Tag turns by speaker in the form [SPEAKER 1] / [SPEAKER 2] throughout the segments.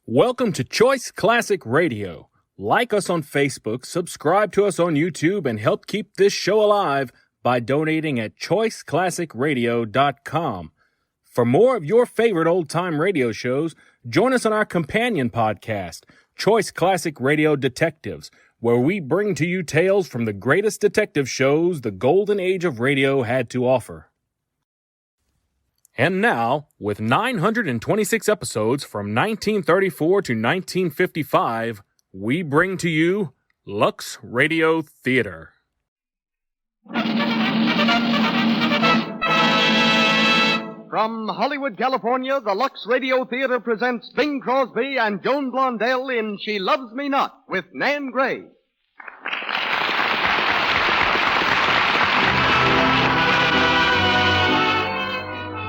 [SPEAKER 1] Welcome to Choice Classic Radio. Like us on Facebook, subscribe to us on YouTube, and help keep this show alive by donating at choiceclassicradio.com. For more of your favorite old-time radio shows, join us on our companion podcast, Choice Classic Radio Detectives, where we bring to you tales from the greatest detective shows the golden age of radio had to offer. And now, with 926 episodes from 1934 to 1955, we bring to you Lux Radio Theater.
[SPEAKER 2] From Hollywood, California, the Lux Radio Theater presents Bing Crosby and Joan Blondell in She Loves Me Not with Nan Gray.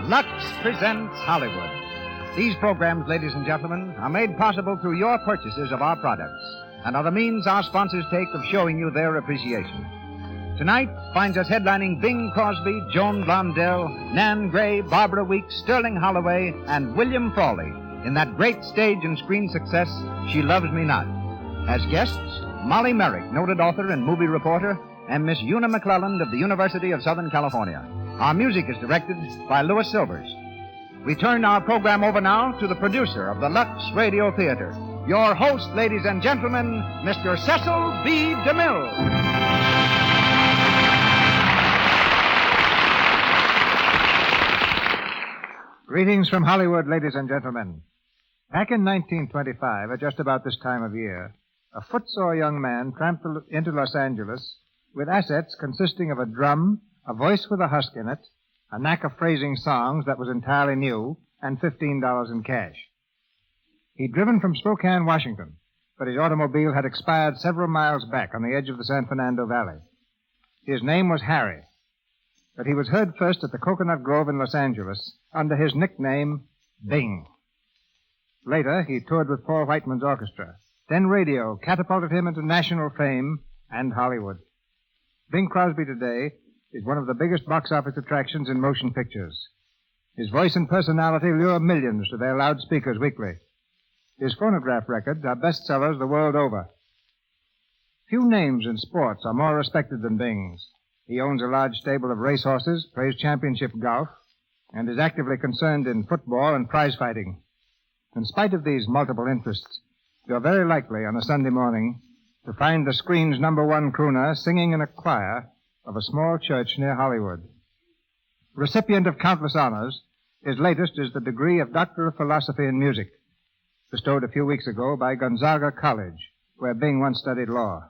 [SPEAKER 3] Lux presents Hollywood. These programs, ladies and gentlemen, are made possible through your purchases of our products and are the means our sponsors take of showing you their appreciation. Tonight finds us headlining Bing Crosby, Joan Blondell, Nan Gray, Barbara Weeks, Sterling Holloway, and William Frawley in that great stage and screen success, She Loves Me Not. As guests, Molly Merrick, noted author and movie reporter, and Miss Una McClelland of the University of Southern California. Our music is directed by Louis Silvers. We turn our program over now to the producer of the Lux Radio Theater, your host, ladies and gentlemen, Mr. Cecil B. DeMille. Greetings from Hollywood, ladies and gentlemen. Back in 1925, at just about this time of year, a footsore young man tramped into Los Angeles with assets consisting of a drum, a voice with a husk in it, a knack of phrasing songs that was entirely new, and $15 in cash. He'd driven from Spokane, Washington, but his automobile had expired several miles back on the edge of the San Fernando Valley. His name was Harry, but he was heard first at the Coconut Grove in Los Angeles under his nickname, Bing. Later, he toured with Paul Whiteman's orchestra. Then radio catapulted him into national fame and Hollywood. Bing Crosby today is one of the biggest box office attractions in motion pictures. His voice and personality lure millions to their loudspeakers weekly. His phonograph records are bestsellers the world over. Few names in sports are more respected than Bing's. He owns a large stable of racehorses, plays championship golf, and is actively concerned in football and prize fighting. In spite of these multiple interests, you're very likely on a Sunday morning to find the screen's #1 crooner singing in a choir of a small church near Hollywood. Recipient of countless honors, his latest is the degree of Doctor of Philosophy in Music, bestowed a few weeks ago by Gonzaga College, where Bing once studied law.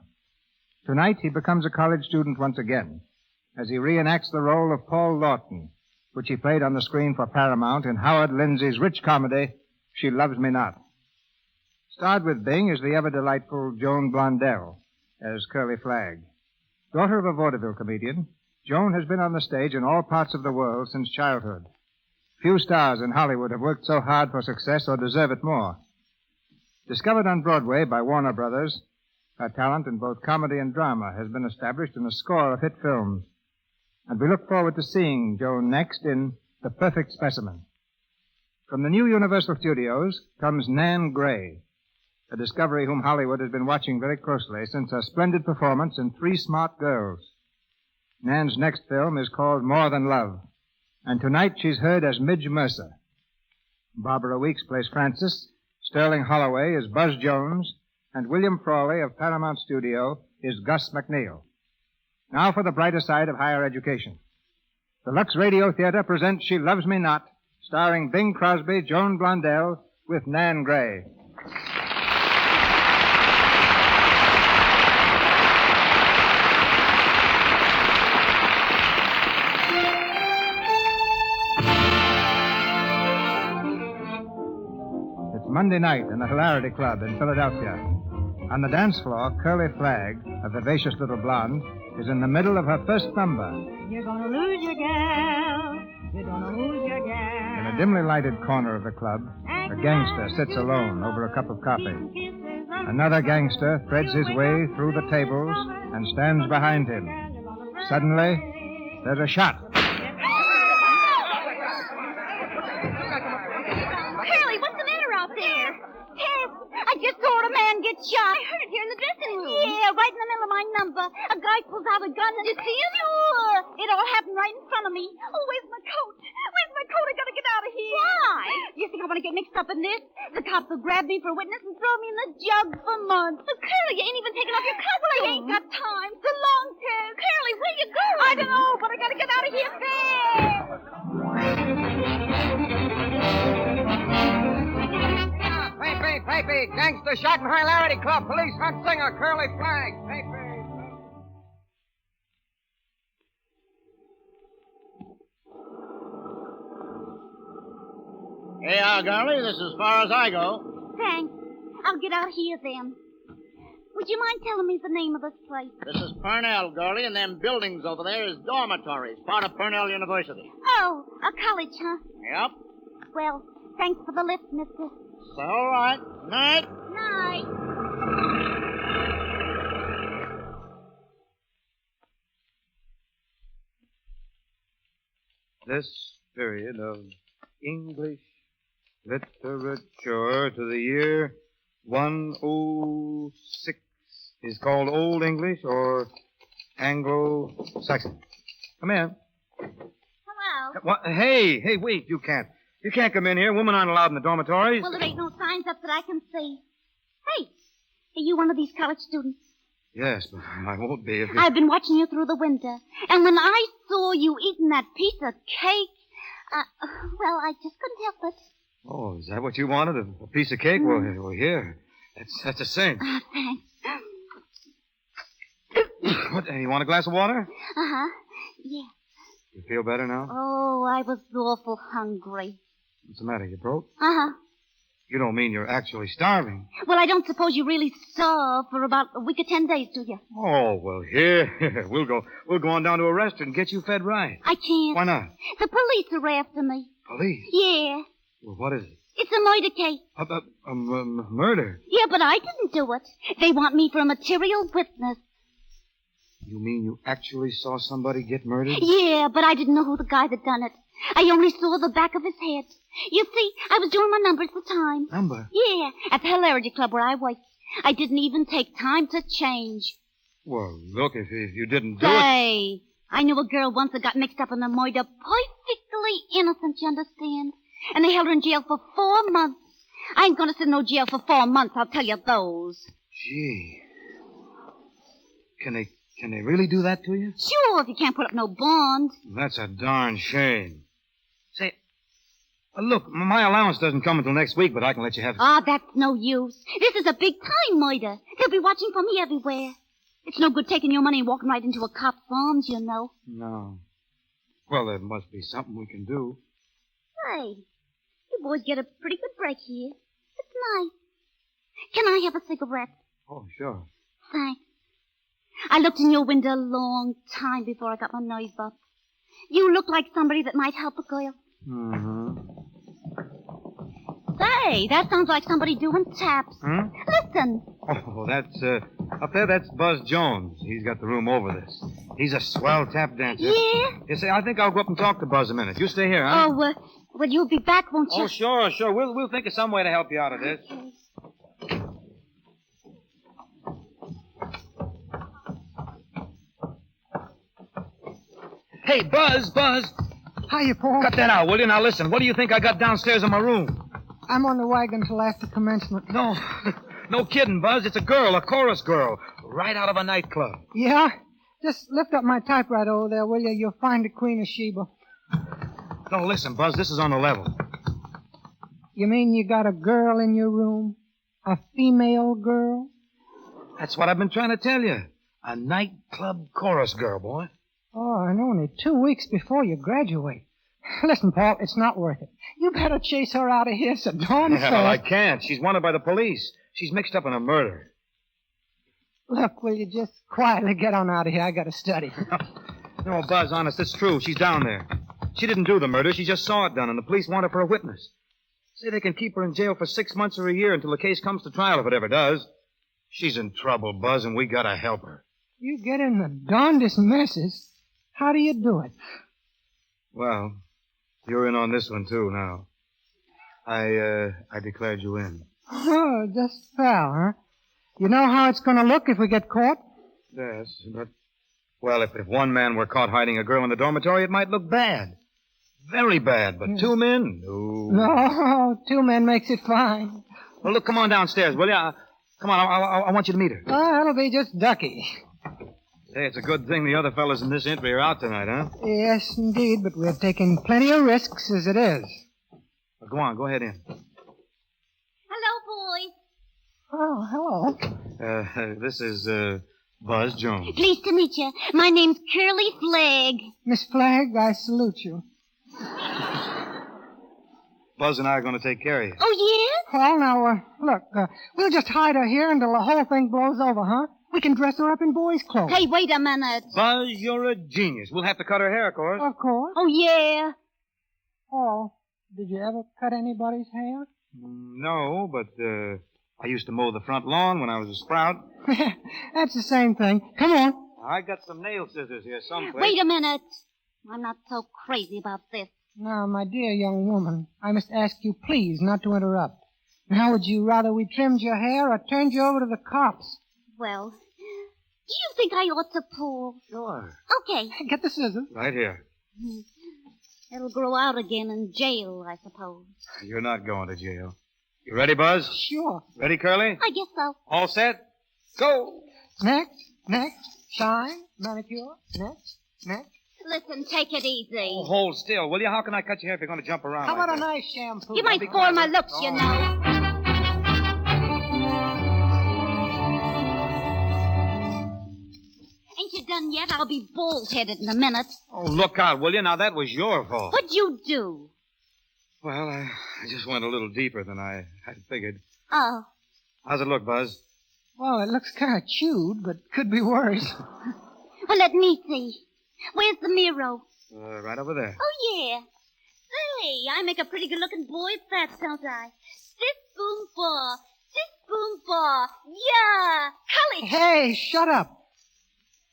[SPEAKER 3] Tonight, he becomes a college student once again, as he reenacts the role of Paul Lawton, which he played on the screen for Paramount in Howard Lindsay's rich comedy, She Loves Me Not. Starred with Bing is the ever-delightful Joan Blondell as Curly Flagg. Daughter of a vaudeville comedian, Joan has been on the stage in all parts of the world since childhood. Few stars in Hollywood have worked so hard for success or deserve it more. Discovered on Broadway by Warner Brothers, her talent in both comedy and drama has been established in a score of hit films. And we look forward to seeing Joan next in The Perfect Specimen. From the new Universal Studios comes Nan Gray, a discovery whom Hollywood has been watching very closely since her splendid performance in Three Smart Girls. Nan's next film is called More Than Love, and tonight she's heard as Midge Mercer. Barbara Weeks plays Frances, Sterling Holloway is Buzz Jones, and William Frawley of Paramount Studio is Gus McNeil. Now for the brighter side of higher education. The Lux Radio Theater presents She Loves Me Not, starring Bing Crosby, Joan Blondell, with Nan Gray. Monday night in the Hilarity Club in Philadelphia. On the dance floor, Curly Flagg, a vivacious little blonde, is in the middle of her first number.
[SPEAKER 4] You're gonna lose your gal. You're gonna lose your gal.
[SPEAKER 3] In a dimly lighted corner of the club, a gangster sits alone over a cup of coffee. Another gangster threads his way through the tables and stands behind him. Suddenly, there's a shot.
[SPEAKER 4] Curly, what's the matter out there?
[SPEAKER 5] Tess, I just saw a man get shot. I heard it here in the dressing room. Yeah, right in the middle of my number. A guy pulls out a gun and... You see him? Sure. It all happened right in front of me. Oh, where's my coat? Where's my coat? I gotta get out of here. Why? You think I want to get mixed up in this? The cops will grab me for a witness and throw me in the jug for months. But Curly, you ain't even taken off your costume. Well, I ain't got time. So long, Tess. Curly, where you going? I don't know, but I gotta get out of here fast.
[SPEAKER 6] Papy, gangster shot and hilarity club, police hunt singer, Curly Flag. Papy.
[SPEAKER 7] Hey, Garly, this is as far as I go.
[SPEAKER 5] Thanks. I'll get out here then. Would you mind telling me the name of this place?
[SPEAKER 7] This is Purnell, Garly, and them buildings over there is dormitories, part of Purnell University.
[SPEAKER 5] Oh, a college, huh?
[SPEAKER 7] Yep.
[SPEAKER 5] Well, thanks for the lift, mister.
[SPEAKER 7] So, all right. Night.
[SPEAKER 5] Night.
[SPEAKER 3] This period of English literature to the year 106 is called Old English or Anglo-Saxon. Come in.
[SPEAKER 5] Hello.
[SPEAKER 3] What? Hey, wait, you can't. You can't come in here. Women aren't allowed in the dormitories.
[SPEAKER 5] Well, there ain't no signs up that I can see. Hey, are you one of these college students?
[SPEAKER 3] Yes, but I won't be if
[SPEAKER 5] I've been watching you through the window, and when I saw you eating that piece of cake, well, I just couldn't help it.
[SPEAKER 3] Oh, is that what you wanted? A piece of cake? Well, here. That's a cinch.
[SPEAKER 5] Thanks.
[SPEAKER 3] What, you want a glass of water?
[SPEAKER 5] Uh-huh. Yeah.
[SPEAKER 3] You feel better now?
[SPEAKER 5] Oh, I was awful hungry.
[SPEAKER 3] What's the matter? You broke?
[SPEAKER 5] Uh-huh.
[SPEAKER 3] You don't mean you're actually starving.
[SPEAKER 5] Well, I don't suppose you really starved for about a week or 10 days, do you?
[SPEAKER 3] Oh, well, here. We'll go on down to a restaurant and get you fed right.
[SPEAKER 5] I can't.
[SPEAKER 3] Why not?
[SPEAKER 5] The police are after me.
[SPEAKER 3] Police?
[SPEAKER 5] Yeah.
[SPEAKER 3] Well, what is it?
[SPEAKER 5] It's a murder case.
[SPEAKER 3] Murder?
[SPEAKER 5] Yeah, but I didn't do it. They want me for a material witness.
[SPEAKER 3] You mean you actually saw somebody get murdered?
[SPEAKER 5] Yeah, but I didn't know who the guy that done it. I only saw the back of his head. You see, I was doing my numbers at the time.
[SPEAKER 3] Number?
[SPEAKER 5] Yeah, at the hilarity club where I work. I didn't even take time to change.
[SPEAKER 3] Well, look, if you didn't do it...
[SPEAKER 5] Hey, I knew a girl once that got mixed up in a murder. Perfectly innocent, you understand? And they held her in jail for 4 months. I ain't gonna sit in no jail for 4 months, I'll tell you those.
[SPEAKER 3] Gee. Can they really do that to you?
[SPEAKER 5] Sure, if you can't put up no bond.
[SPEAKER 3] That's a darn shame. Say, look, my allowance doesn't come until next week, but I can let you have it.
[SPEAKER 5] Ah, that's no use. This is a big-time murder. They'll be watching for me everywhere. It's no good taking your money and walking right into a cop's arms, you know.
[SPEAKER 3] No. Well, there must be something we can do.
[SPEAKER 5] Hey, you boys get a pretty good break here. It's nice. Can I have a cigarette?
[SPEAKER 3] Oh, sure.
[SPEAKER 5] Thanks. I looked in your window a long time before I got my nerve up. You look like somebody that might help a girl.
[SPEAKER 3] Mm-hmm.
[SPEAKER 5] Say, that sounds like somebody doing taps.
[SPEAKER 3] Hmm?
[SPEAKER 5] Listen.
[SPEAKER 3] Oh, that's, up there, that's Buzz Jones. He's got the room over this. He's a swell tap dancer.
[SPEAKER 5] Yeah?
[SPEAKER 3] You see, I think I'll go up and talk to Buzz a minute. You stay here, huh?
[SPEAKER 5] Oh, well, you'll be back, won't you?
[SPEAKER 3] Oh, sure. We'll think of some way to help you out of this.
[SPEAKER 5] Okay.
[SPEAKER 3] Hey, Buzz.
[SPEAKER 8] Hiya, Paul.
[SPEAKER 3] Cut that out, will you? Now, listen, what do you think I got downstairs in my room?
[SPEAKER 8] I'm on the wagon till after commencement.
[SPEAKER 3] No kidding, Buzz. It's a girl, a chorus girl, right out of a nightclub.
[SPEAKER 8] Yeah? Just lift up my typewriter over there, will you? You'll find the Queen of Sheba.
[SPEAKER 3] No, listen, Buzz, this is on the level.
[SPEAKER 8] You mean you got a girl in your room? A female girl?
[SPEAKER 3] That's what I've been trying to tell you. A nightclub chorus girl, boy.
[SPEAKER 8] Oh, and only 2 weeks before you graduate. Listen, Paul, it's not worth it. You better chase her out of here so darn fast.
[SPEAKER 3] Well, I can't. She's wanted by the police. She's mixed up in a murder.
[SPEAKER 8] Look, will you just quietly get on out of here? I got to study.
[SPEAKER 3] No, Buzz, honest, it's true. She's down there. She didn't do the murder. She just saw it done, and the police want her for a witness. Say they can keep her in jail for 6 months or a year until the case comes to trial, if it ever does. She's in trouble, Buzz, and we gotta help her.
[SPEAKER 8] You get in the darndest messes. How do you do it?
[SPEAKER 3] Well, you're in on this one, too, now. I declared you in.
[SPEAKER 8] Oh, just fell, huh? You know how it's going to look if we get caught?
[SPEAKER 3] Yes, but... Well, if one man were caught hiding a girl in the dormitory, it might look bad. Very bad, but two men? No.
[SPEAKER 8] No, 2 men makes it fine.
[SPEAKER 3] Well, look, come on downstairs, will you? Come on, I want you to meet her.
[SPEAKER 8] Oh, that'll be just ducky.
[SPEAKER 3] Say, it's a good thing the other fellas in this entry are out tonight, huh?
[SPEAKER 8] Yes, indeed, but we're taking plenty of risks as it is.
[SPEAKER 3] Well, go on, go ahead in.
[SPEAKER 5] Hello, boys.
[SPEAKER 8] Oh, hello.
[SPEAKER 3] This is, Buzz Jones.
[SPEAKER 5] Pleased to meet you. My name's Curly Flagg.
[SPEAKER 8] Miss Flagg, I salute you.
[SPEAKER 3] Buzz and I are going to take care of you.
[SPEAKER 5] Oh,
[SPEAKER 8] Well, now, look, we'll just hide her here until the whole thing blows over, huh? We can dress her up in boys' clothes.
[SPEAKER 5] yeah? Hey, wait a minute.
[SPEAKER 3] Buzz, you're a genius. We'll have to cut her hair, of course.
[SPEAKER 8] Of course.
[SPEAKER 5] Oh, yeah?
[SPEAKER 8] Paul, did you ever cut anybody's hair?
[SPEAKER 3] No, but, I used to mow the front lawn when I was a sprout.
[SPEAKER 8] That's the same thing. Come on.
[SPEAKER 3] I got some nail scissors here someplace.
[SPEAKER 5] Wait a minute. I'm not so crazy about this.
[SPEAKER 8] Now, my dear young woman, I must ask you please not to interrupt. Now, would you rather we trimmed your hair or turned you over to the cops?
[SPEAKER 5] Well, do you think I ought to pull?
[SPEAKER 3] Sure.
[SPEAKER 5] Okay.
[SPEAKER 8] Get the scissors.
[SPEAKER 3] Right here.
[SPEAKER 5] It'll grow out again in jail, I suppose.
[SPEAKER 3] You're not going to jail. You ready, Buzz?
[SPEAKER 8] Sure.
[SPEAKER 3] Ready, Curly?
[SPEAKER 5] I guess so.
[SPEAKER 3] All set? Go!
[SPEAKER 8] Next, shine, manicure, next.
[SPEAKER 5] Listen, take it easy.
[SPEAKER 3] Oh, hold still, will you? How can I cut your hair if you're going to jump around?
[SPEAKER 8] How
[SPEAKER 3] like
[SPEAKER 8] about a
[SPEAKER 3] that?
[SPEAKER 8] nice shampoo?
[SPEAKER 5] You might spoil my looks, you know. Ain't you done yet? I'll be bald-headed in a minute.
[SPEAKER 3] Oh, look out, will you? Now, that was your fault.
[SPEAKER 5] What'd you do?
[SPEAKER 3] Well, I just went a little deeper than I had figured.
[SPEAKER 5] Oh.
[SPEAKER 3] How's it look, Buzz?
[SPEAKER 8] Well, it looks kind of chewed, but could be worse.
[SPEAKER 5] Well, let me see. Where's the mirror?
[SPEAKER 3] Right over there.
[SPEAKER 5] Oh, yeah. Say, I make a pretty good-looking boy at that, don't I? Sis boom bar. Yeah, college.
[SPEAKER 8] Hey, shut up.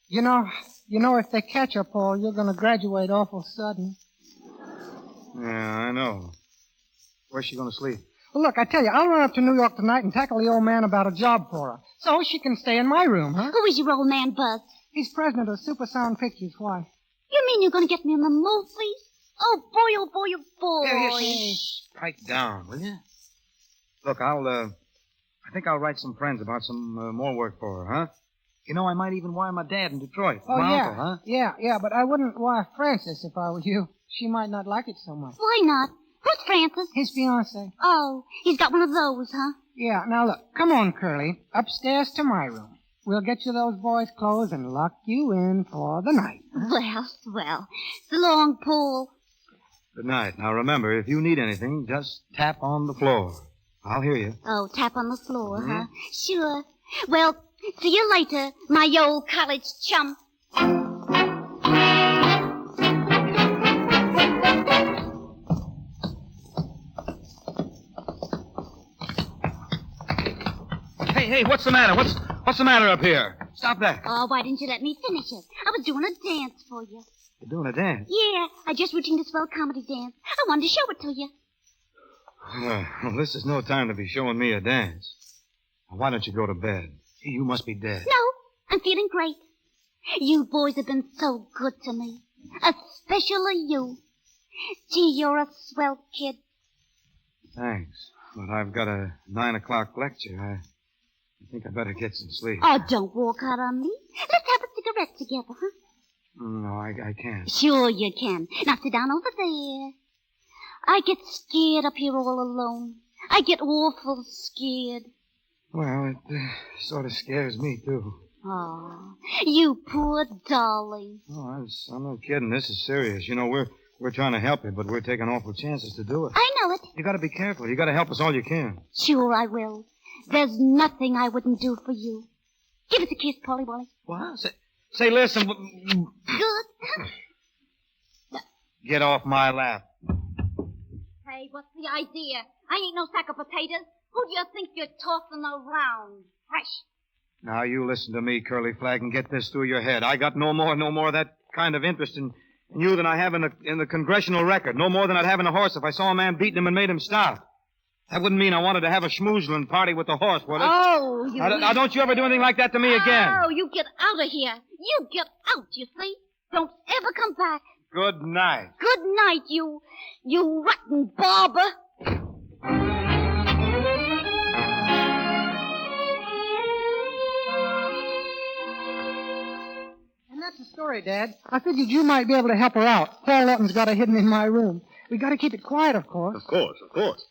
[SPEAKER 8] You know, if they catch her, Paul, you're going to graduate awful sudden.
[SPEAKER 3] Yeah, I know. Where's she going to sleep?
[SPEAKER 8] Well, look, I tell you, I'll run up to New York tonight and tackle the old man about a job for her. So she can stay in my room, huh?
[SPEAKER 5] Who is your old man, Buzz?
[SPEAKER 8] He's president of Super Sound Pictures. Why?
[SPEAKER 5] You mean you're going to get me in the movies? Oh, boy.
[SPEAKER 3] Here, pipe down, will you? Look, I think I'll write some friends about some more work for her, huh? You know, I might even wire my dad in Detroit.
[SPEAKER 8] Oh,
[SPEAKER 3] my
[SPEAKER 8] yeah.
[SPEAKER 3] uncle, huh?
[SPEAKER 8] Yeah, but I wouldn't wire Francis if I were you. She might not like it so much.
[SPEAKER 5] Why not? Who's Francis?
[SPEAKER 8] His fiancée.
[SPEAKER 5] Oh, he's got one of those, huh?
[SPEAKER 8] Yeah, now look, come on, Curly. Upstairs to my room. We'll get you those boys' clothes and lock you in for the night.
[SPEAKER 5] Well. So long, Paul.
[SPEAKER 3] Good night. Now remember, if you need anything, just tap on the floor. I'll hear you.
[SPEAKER 5] Oh, tap on the floor, huh? Sure. Well, see you later, my old college chum.
[SPEAKER 3] Hey, what's the matter? What's the matter up here? Stop that.
[SPEAKER 5] Oh, why didn't you let me finish it? I was doing a dance for you.
[SPEAKER 3] You're doing a dance?
[SPEAKER 5] Yeah, I just routine a swell comedy dance. I wanted to show it to you.
[SPEAKER 3] Well, this is no time to be showing me a dance. Now, why don't you go to bed? You must be dead.
[SPEAKER 5] No, I'm feeling great. You boys have been so good to me. Especially you. Gee, you're a swell kid.
[SPEAKER 3] Thanks. But I've got a 9 o'clock lecture. I think I better get some sleep.
[SPEAKER 5] Oh, don't walk out on me. Let's have a cigarette together, huh?
[SPEAKER 3] No, I can't.
[SPEAKER 5] Sure you can. Now sit down over there. I get scared up here all alone. I get awful scared.
[SPEAKER 3] Well, it sort of scares me, too.
[SPEAKER 5] Oh, you poor darling.
[SPEAKER 3] Oh, I'm not kidding. This is serious. You know, we're trying to help you, but we're taking awful chances to do it.
[SPEAKER 5] I know it.
[SPEAKER 3] You got to be careful. You got to help us all you can.
[SPEAKER 5] Sure I will. There's nothing I wouldn't do for you. Give us a kiss, Polly Wolly.
[SPEAKER 3] What? Say, listen.
[SPEAKER 5] Good.
[SPEAKER 3] Get off my lap.
[SPEAKER 5] Hey, what's the idea? I ain't no sack of potatoes. Who do you think you're tossing around? Fresh.
[SPEAKER 3] Now, you listen to me, Curly Flagg, and get this through your head. I got no more of that kind of interest in you than I have in the congressional record. No more than I'd have in a horse if I saw a man beating him and made him stop. That wouldn't mean I wanted to have a schmoozling party with the horse, would it?
[SPEAKER 5] Oh, you...
[SPEAKER 3] Now, don't you ever do anything like that to me again.
[SPEAKER 5] Oh, you get out of here. You get out, you see? Don't ever come back.
[SPEAKER 3] Good night.
[SPEAKER 5] Good night, you rotten barber.
[SPEAKER 8] And that's the story, Dad. I figured you might be able to help her out. Paul Lawton's got her hidden in my room. We got to keep it quiet, of course.
[SPEAKER 9] Of course, of course.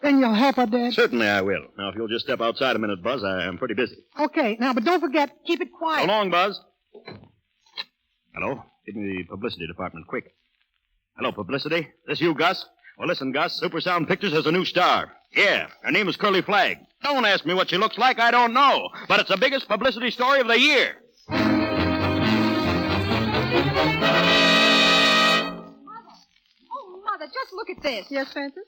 [SPEAKER 8] Then you'll help her, Dad?
[SPEAKER 9] Certainly I will. Now, if you'll just step outside a minute, Buzz, I am pretty busy.
[SPEAKER 8] Okay, now, but don't forget, keep it quiet.
[SPEAKER 9] So long, Buzz. Hello? Give me the publicity department, quick. Hello, publicity. This you, Gus? Well, listen, Gus. Super Sound Pictures has a new star. Yeah, her name is Curly Flag. Don't ask me what she looks like. I don't know. But it's the biggest publicity story of the year.
[SPEAKER 10] Mother, just look at this.
[SPEAKER 11] Yes, Francis?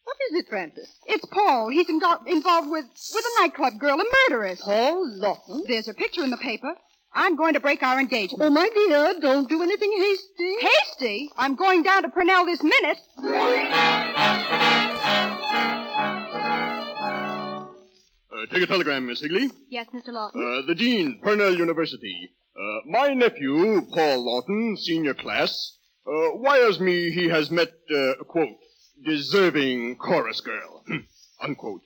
[SPEAKER 11] What is it, Francis?
[SPEAKER 10] It's Paul. He's involved with a nightclub girl, a murderess.
[SPEAKER 11] Paul Lawton?
[SPEAKER 10] There's a picture in the paper. I'm going to break our engagement.
[SPEAKER 11] Oh, my dear, don't do anything hasty.
[SPEAKER 10] Hasty? I'm going down to Purnell this minute.
[SPEAKER 9] Take a telegram, Miss Higley.
[SPEAKER 5] Yes, Mr. Lawton?
[SPEAKER 9] The Dean, Purnell University. My nephew, Paul Lawton, senior class, wires me he has met, quote, deserving chorus girl, unquote.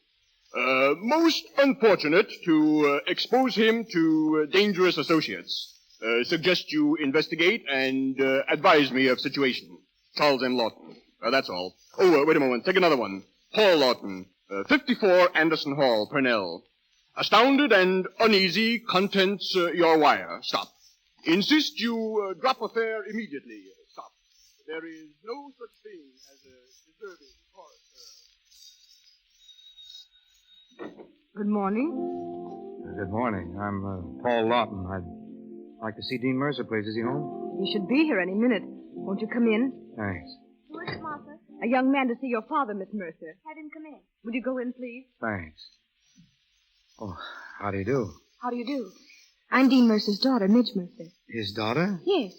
[SPEAKER 9] Most unfortunate to expose him to dangerous associates. Suggest you investigate and advise me of situation. Charles N. Lawton. That's all. Oh, wait a moment. Take another one. Paul Lawton. 54 Anderson Hall, Purnell. Astounded and uneasy contents your wire. Stop. Insist you drop a fare immediately. Stop. There is no such thing as a deserving chorus girl.
[SPEAKER 8] Good morning.
[SPEAKER 3] Good morning. I'm Paul Lawton. I'd like to see Dean Mercer, please. Is he home?
[SPEAKER 11] He should be here any minute. Won't you come in?
[SPEAKER 3] Thanks.
[SPEAKER 5] Who is it, Martha?
[SPEAKER 11] A young man to see your father, Miss Mercer.
[SPEAKER 5] Have him come in.
[SPEAKER 11] Would you go in, please?
[SPEAKER 3] Thanks. Oh, how do you do?
[SPEAKER 11] How do you do? I'm Dean Mercer's daughter, Midge Mercer.
[SPEAKER 3] His daughter?
[SPEAKER 11] Yes.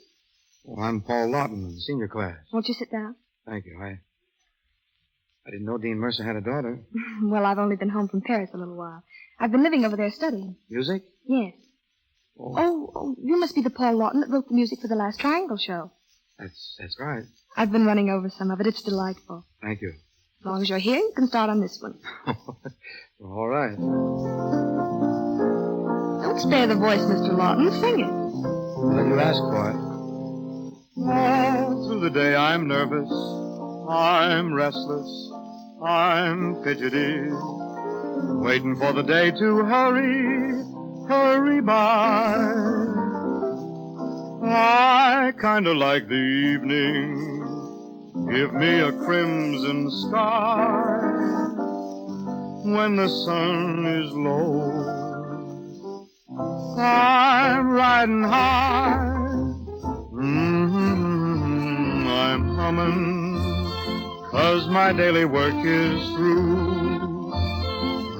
[SPEAKER 3] Well, I'm Paul Lawton, senior class.
[SPEAKER 11] Won't you sit down?
[SPEAKER 3] Thank you. I didn't know Dean Mercer had a daughter.
[SPEAKER 11] Well, I've only been home from Paris a little while. I've been living over there studying.
[SPEAKER 3] Music?
[SPEAKER 11] Yes. Oh, you must be the Paul Lawton that wrote the music for the last Triangle show.
[SPEAKER 3] That's right.
[SPEAKER 11] I've been running over some of it. It's delightful.
[SPEAKER 3] Thank you.
[SPEAKER 11] As long as you're here, you can start on this one.
[SPEAKER 3] All right.
[SPEAKER 11] Don't spare the voice, Mr. Lawton. Sing it.
[SPEAKER 3] Well, you asked for it. All through the day I'm nervous, I'm restless, I'm fidgety, waiting for the day to hurry by. I kinda like the evening. Give me a crimson sky when the sun is low. I'm riding high. I'm humming 'cause my daily work is through.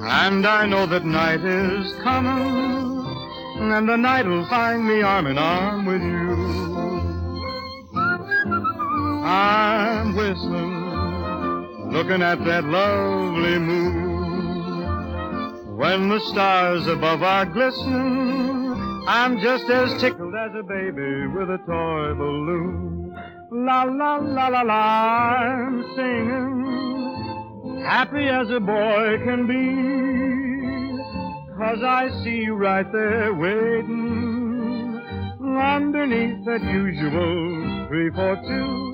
[SPEAKER 3] And I know that night is coming, and the night'll find me arm in arm with you. I'm whistling, looking at that lovely moon. When the stars above are glistening, I'm just as tickled as a baby with a toy balloon. La la la la la, I'm singing, happy as a boy can be, 'cause I see you right there waiting, underneath that usual 3-4-2.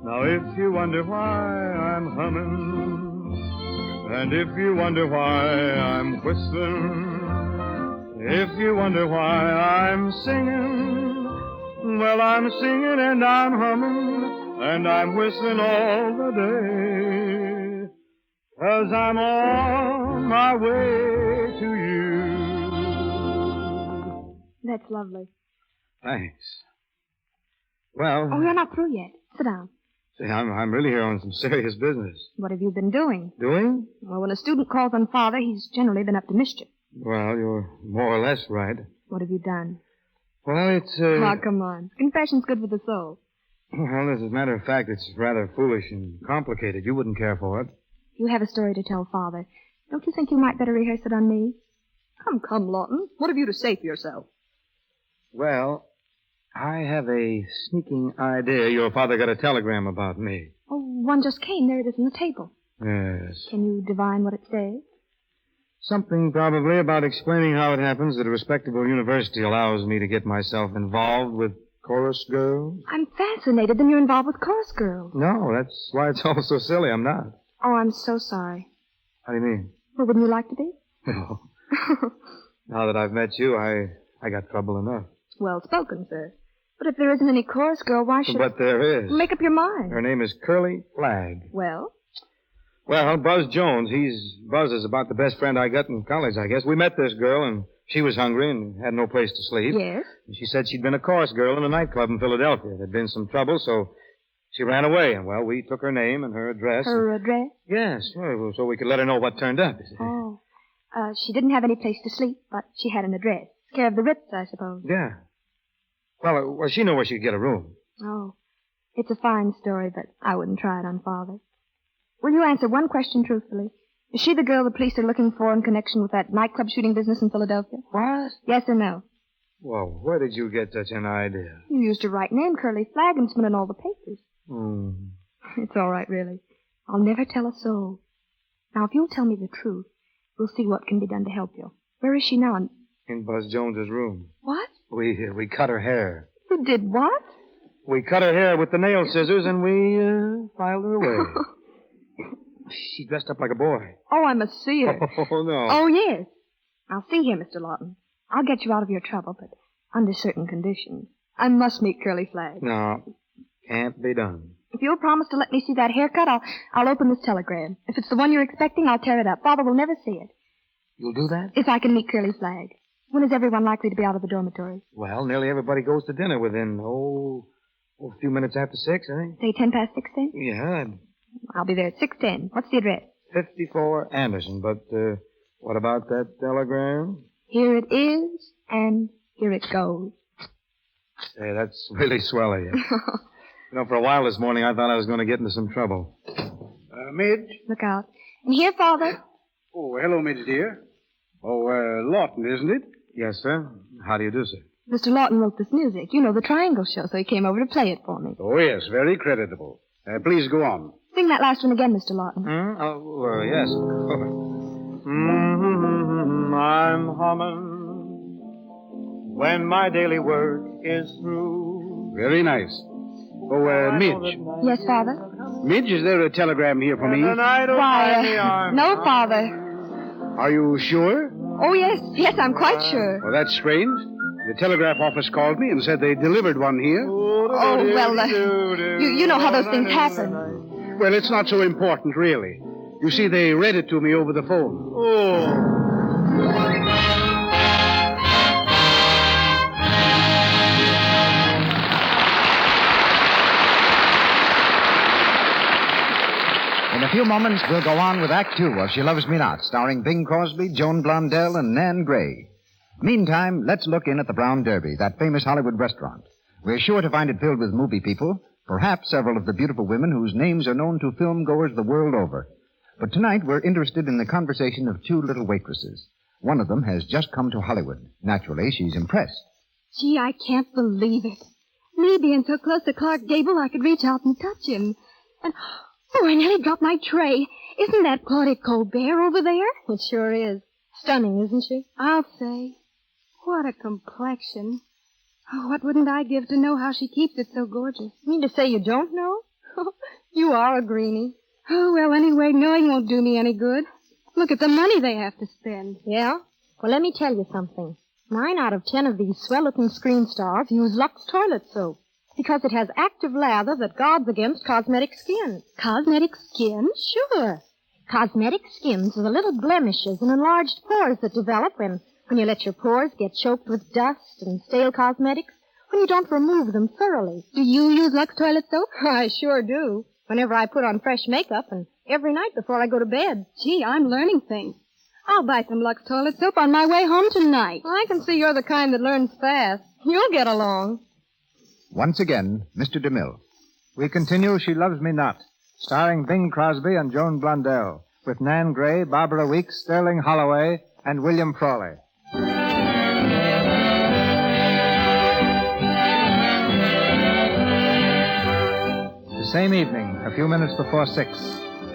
[SPEAKER 3] Now if you wonder why I'm humming, and if you wonder why I'm whistling, if you wonder why I'm singing, well, I'm singing and I'm humming and I'm whistling all the day, 'cause I'm on my way to you.
[SPEAKER 11] That's lovely.
[SPEAKER 3] Thanks. Well...
[SPEAKER 11] Oh, you're not through yet. Sit down.
[SPEAKER 3] Say, I'm really here on some serious business.
[SPEAKER 11] What have you been doing?
[SPEAKER 3] Doing?
[SPEAKER 11] Well, when a student calls on father, he's generally been up to mischief.
[SPEAKER 3] Well, you're more or less right.
[SPEAKER 11] What have you done?
[SPEAKER 3] Well, it's,
[SPEAKER 11] Oh, come on. Confession's good for the soul.
[SPEAKER 3] Well, as a matter of fact, it's rather foolish and complicated. You wouldn't care for it.
[SPEAKER 11] You have a story to tell Father. Don't you think you might better rehearse it on me?
[SPEAKER 10] Come, Lawton. What have you to say for yourself?
[SPEAKER 3] Well, I have a sneaking idea your father got a telegram about me.
[SPEAKER 11] Oh, one just came. There it is on the table.
[SPEAKER 3] Yes.
[SPEAKER 11] Can you divine what it says?
[SPEAKER 3] Something probably about explaining how it happens that a respectable university allows me to get myself involved with chorus girls.
[SPEAKER 11] I'm fascinated. Then you're involved with chorus girls.
[SPEAKER 3] No, that's why it's all so silly. I'm not.
[SPEAKER 11] Oh, I'm so sorry.
[SPEAKER 3] How do you mean?
[SPEAKER 11] Well, wouldn't you like to be?
[SPEAKER 3] No. Now that I've met you, I got trouble enough.
[SPEAKER 11] Well spoken, sir. But if there isn't any chorus girl, why should...
[SPEAKER 3] But there is.
[SPEAKER 11] Make up your mind.
[SPEAKER 3] Her name is Curly Flagg.
[SPEAKER 11] Well?
[SPEAKER 3] Well, Buzz Jones. Buzz is about the best friend I got in college, I guess. We met this girl, and she was hungry and had no place to sleep.
[SPEAKER 11] Yes?
[SPEAKER 3] And she said she'd been a chorus girl in a nightclub in Philadelphia. There'd been some trouble, so she ran away. And, well, we took her name and her address.
[SPEAKER 11] Her address?
[SPEAKER 3] Yes, sure, so we could let her know what turned up.
[SPEAKER 11] Oh. She didn't have any place to sleep, but she had an address. Care of the Ritz, I suppose.
[SPEAKER 3] Yeah. Well, she knew where she could get a room.
[SPEAKER 11] Oh. It's a fine story, but I wouldn't try it on Father. Will you answer one question truthfully? Is she the girl the police are looking for in connection with that nightclub shooting business in Philadelphia?
[SPEAKER 3] What?
[SPEAKER 11] Yes or no?
[SPEAKER 3] Well, where did you get such an idea?
[SPEAKER 11] You used her right name, Curly Flagg, and it's been in all the papers.
[SPEAKER 3] Hmm.
[SPEAKER 11] It's all right, really. I'll never tell a soul. Now, if you'll tell me the truth, we'll see what can be done to help you. Where is she now?
[SPEAKER 3] In Buzz Jones's room.
[SPEAKER 11] What?
[SPEAKER 3] We cut her hair.
[SPEAKER 11] You did what?
[SPEAKER 3] We cut her hair with the nail scissors, and we filed her away. She dressed up like a boy.
[SPEAKER 10] Oh, I must see her.
[SPEAKER 3] Oh, no.
[SPEAKER 11] Oh, yes. Now, see here, Mr. Lawton. I'll get you out of your trouble, but under certain conditions.
[SPEAKER 10] I must meet Curly Flagg.
[SPEAKER 3] No, can't be done.
[SPEAKER 11] If you'll promise to let me see that haircut, I'll open this telegram. If it's the one you're expecting, I'll tear it up. Father will never see it.
[SPEAKER 3] You'll do that?
[SPEAKER 11] If I can meet Curly Flagg. When is everyone likely to be out of the dormitory?
[SPEAKER 3] Well, nearly everybody goes to dinner within, a few minutes after 6, I think.
[SPEAKER 11] Say 6:10 then?
[SPEAKER 3] Yeah.
[SPEAKER 11] I'll be there at 6:10. What's the address?
[SPEAKER 3] 54 Anderson, but, what about that telegram?
[SPEAKER 11] Here it is, and here it goes.
[SPEAKER 3] Hey, that's really swell of you. For a while this morning, I thought I was going to get into some trouble.
[SPEAKER 12] Midge?
[SPEAKER 11] Look out. And here, Father.
[SPEAKER 12] Oh, hello, Midge, dear. Oh, Lawton, isn't it?
[SPEAKER 3] Yes, sir. How do you do, sir?
[SPEAKER 11] Mr. Lawton wrote this music. You know, the Triangle Show, so he came over to play it for me.
[SPEAKER 12] Oh, yes, very creditable. Please go on.
[SPEAKER 11] Sing that last one again, Mr. Lawton.
[SPEAKER 3] Oh, yes. I'm humming when my daily work is through.
[SPEAKER 12] Very nice. Oh, Midge.
[SPEAKER 11] Yes, Father?
[SPEAKER 12] Midge, is there a telegram here for me?
[SPEAKER 11] Why, no, Father.
[SPEAKER 12] Are you sure?
[SPEAKER 11] Oh, yes, I'm quite sure.
[SPEAKER 12] Well, that's strange. The telegraph office called me and said they delivered one here.
[SPEAKER 11] Oh, well, you know how those things happen.
[SPEAKER 12] Well, it's not so important, really. You see, they read it to me over the phone.
[SPEAKER 3] Oh.
[SPEAKER 13] In a few moments, we'll go on with Act Two of She Loves Me Not, starring Bing Crosby, Joan Blondell, and Nan Gray. Meantime, let's look in at the Brown Derby, that famous Hollywood restaurant. We're sure to find it filled with movie people, perhaps several of the beautiful women whose names are known to film goers the world over. But tonight, we're interested in the conversation of two little waitresses. One of them has just come to Hollywood. Naturally, she's impressed.
[SPEAKER 10] Gee, I can't believe it. Me being so close to Clark Gable, I could reach out and touch him. And, I nearly dropped my tray. Isn't that Claudette Colbert over there? It sure is. Stunning, isn't she? I'll say. What a complexion. Oh, what wouldn't I give to know how she keeps it so gorgeous? You mean to say you don't know? You are a greenie. Oh, well, anyway, knowing won't do me any good. Look at the money they have to spend.
[SPEAKER 14] Yeah? Well, let me tell you something. 9 out of 10 of these swell-looking screen stars use Lux toilet soap because it has active lather that guards against cosmetic skin.
[SPEAKER 10] Cosmetic skin?
[SPEAKER 14] Sure. Cosmetic skins are the little blemishes and enlarged pores that develop when you let your pores get choked with dust and stale cosmetics, when you don't remove them thoroughly.
[SPEAKER 10] Do you use Lux toilet soap?
[SPEAKER 14] I sure do. Whenever I put on fresh makeup and every night before I go to bed.
[SPEAKER 10] Gee, I'm learning things. I'll buy some Lux toilet soap on my way home tonight.
[SPEAKER 14] I can see you're the kind that learns fast. You'll get along.
[SPEAKER 13] Once again, Mr. DeMille.
[SPEAKER 3] We continue She Loves Me Not, starring Bing Crosby and Joan Blondell. with Nan Gray, Barbara Weeks, Sterling Holloway, and William Frawley. The same evening, a few minutes before 6,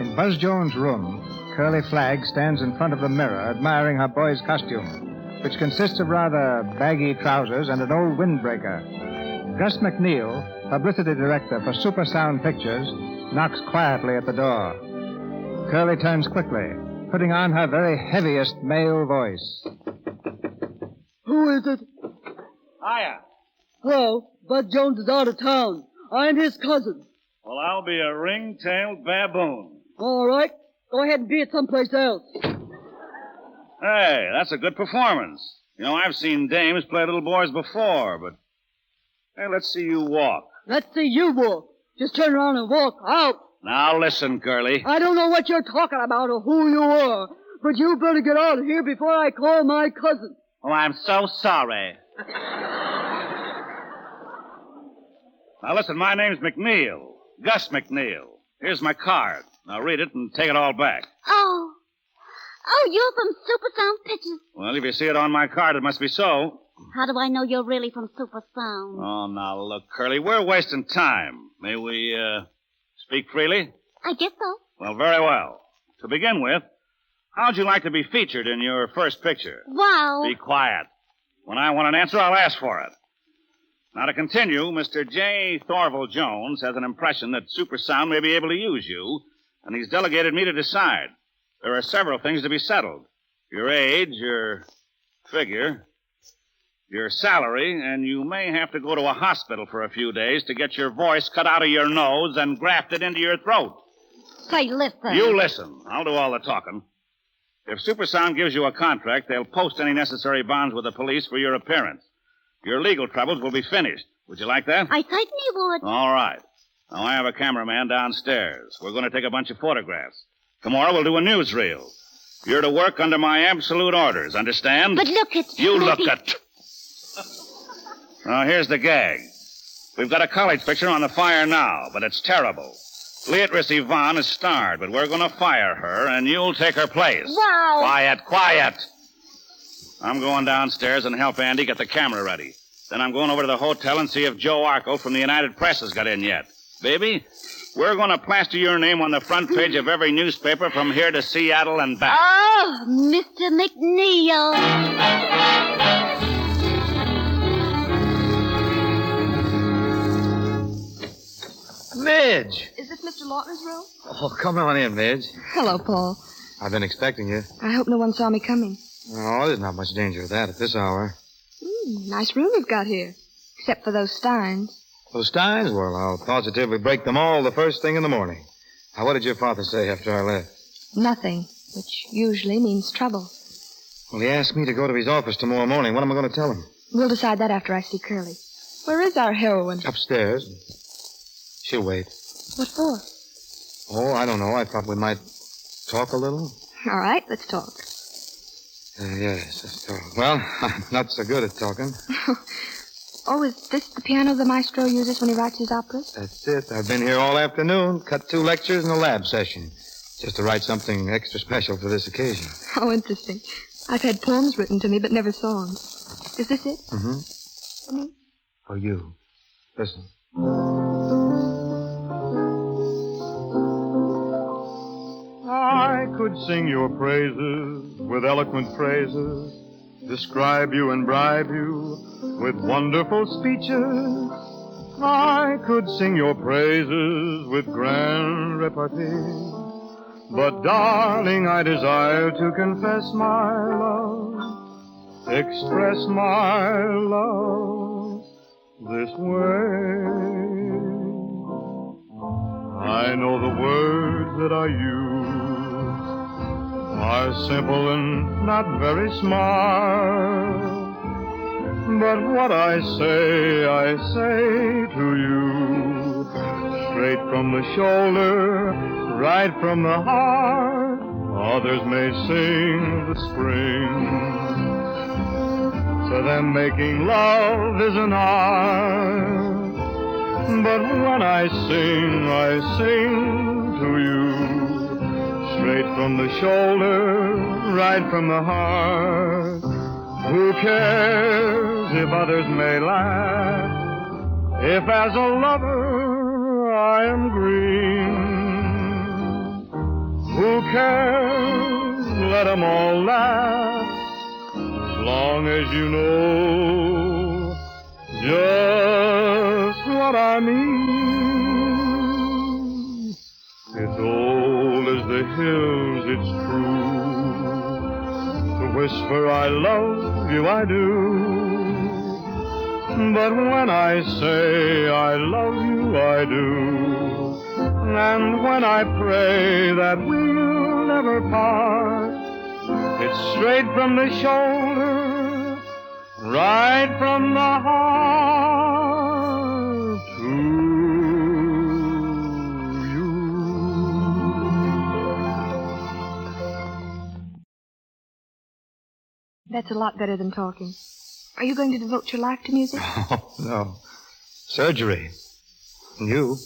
[SPEAKER 3] in Buzz Jones' room, Curly Flagg stands in front of the mirror admiring her boy's costume, which consists of rather baggy trousers and an old windbreaker. Gus McNeil, publicity director for Super Sound Pictures, knocks quietly at the door. Curly turns quickly, putting on her very heaviest male voice.
[SPEAKER 15] Who is it?
[SPEAKER 16] Hiya.
[SPEAKER 15] Hello. Bud Jones is out of town. I'm his cousin.
[SPEAKER 16] Well, I'll be a ring-tailed baboon.
[SPEAKER 15] All right. Go ahead and be it someplace else.
[SPEAKER 16] Hey, that's a good performance. You know, I've seen dames play little boys before, but... Hey, let's see you walk.
[SPEAKER 15] Let's see you walk. Just turn around and walk out.
[SPEAKER 16] Now listen, Curly.
[SPEAKER 15] I don't know what you're talking about or who you are, but you better get out of here before I call my cousin.
[SPEAKER 16] Oh, I'm so sorry. Now listen, my name's McNeil. Gus McNeil. Here's my card. Now read it and take it all back.
[SPEAKER 5] Oh, you're from Super Sound Pictures.
[SPEAKER 16] Well, if you see it on my card, it must be so.
[SPEAKER 5] How do I know you're really from Super Sound?
[SPEAKER 16] Oh, now look, Curly, we're wasting time. May we, speak freely?
[SPEAKER 5] I guess so.
[SPEAKER 16] Well, very well. To begin with, how'd you like to be featured in your first picture?
[SPEAKER 5] Wow.
[SPEAKER 16] Be quiet. When I want an answer, I'll ask for it. Now, to continue, Mr. J. Thorvald Jones has an impression that Super Sound may be able to use you, and he's delegated me to decide. There are several things to be settled. Your age, your figure, your salary, and you may have to go to a hospital for a few days to get your voice cut out of your nose and grafted into your throat.
[SPEAKER 5] Say, listen.
[SPEAKER 16] You listen. I'll do all the talking. If Super Sound gives you a contract, they'll post any necessary bonds with the police for your appearance. Your legal troubles will be finished. Would you like that?
[SPEAKER 5] I certainly would.
[SPEAKER 16] All right. Now, I have a cameraman downstairs. We're going to take a bunch of photographs. Tomorrow we'll do a newsreel. You're to work under my absolute orders, understand?
[SPEAKER 5] But look at...
[SPEAKER 16] You look at... Now, here's the gag. We've got a college picture on the fire now, but it's terrible. Beatrice Yvonne is starred, but we're going to fire her, and you'll take her place.
[SPEAKER 5] Wow.
[SPEAKER 16] Quiet, quiet. I'm going downstairs and help Andy get the camera ready. Then I'm going over to the hotel and see if Joe Arco from the United Press has got in yet. Baby, we're going to plaster your name on the front page of every newspaper from here to Seattle and back.
[SPEAKER 5] Oh, Mr. McNeil.
[SPEAKER 12] Midge!
[SPEAKER 11] Is this Mr. Lawton's room?
[SPEAKER 12] Oh, come on in, Midge.
[SPEAKER 11] Hello, Paul.
[SPEAKER 12] I've been expecting you.
[SPEAKER 11] I hope no one saw me coming.
[SPEAKER 12] Oh, there's not much danger of that at this hour.
[SPEAKER 11] Nice room you've got here. Except for those steins.
[SPEAKER 12] Those steins? Well, I'll positively break them all the first thing in the morning. Now, what did your father say after I left?
[SPEAKER 11] Nothing, which usually means trouble.
[SPEAKER 12] Well, he asked me to go to his office tomorrow morning. What am I going to tell him?
[SPEAKER 11] We'll decide that after I see Curly. Where is our heroine?
[SPEAKER 12] Upstairs. She'll wait.
[SPEAKER 11] What for?
[SPEAKER 12] Oh, I don't know. I thought we might talk a little.
[SPEAKER 11] All right, let's talk.
[SPEAKER 12] Yes, let's talk. Well, I'm not so good at talking.
[SPEAKER 11] Oh, is this the piano the maestro uses when he writes his operas?
[SPEAKER 12] That's it. I've been here all afternoon, cut 2 lectures and a lab session, just to write something extra special for this occasion.
[SPEAKER 11] How interesting. I've had poems written to me, but never songs. Is this it?
[SPEAKER 12] Mm-hmm.
[SPEAKER 11] For me?
[SPEAKER 12] For you. Listen.
[SPEAKER 17] I could sing your praises with eloquent phrases, describe you and bribe you with wonderful speeches. I could sing your praises with grand repartee. But, darling, I desire to confess my love, express my love this way. I know the words that I use are simple and not very smart. But what I say to you, straight from the shoulder, right from the heart. Others may sing the spring, to them making love is an art. But when I sing to you, straight from the shoulder, right from the heart. Who cares if others may laugh, if as a lover I am green? Who cares? Let 'em all laugh, as long as you know just what I mean. It's old as the hills, it's true, to whisper I love you, I do. But when I say I love you, I do. And when I pray that we'll never part, it's straight from the shoulder, right from the heart to you.
[SPEAKER 11] That's a lot better than talking. Are you going to devote your life to music?
[SPEAKER 12] Oh, no. Surgery. And you?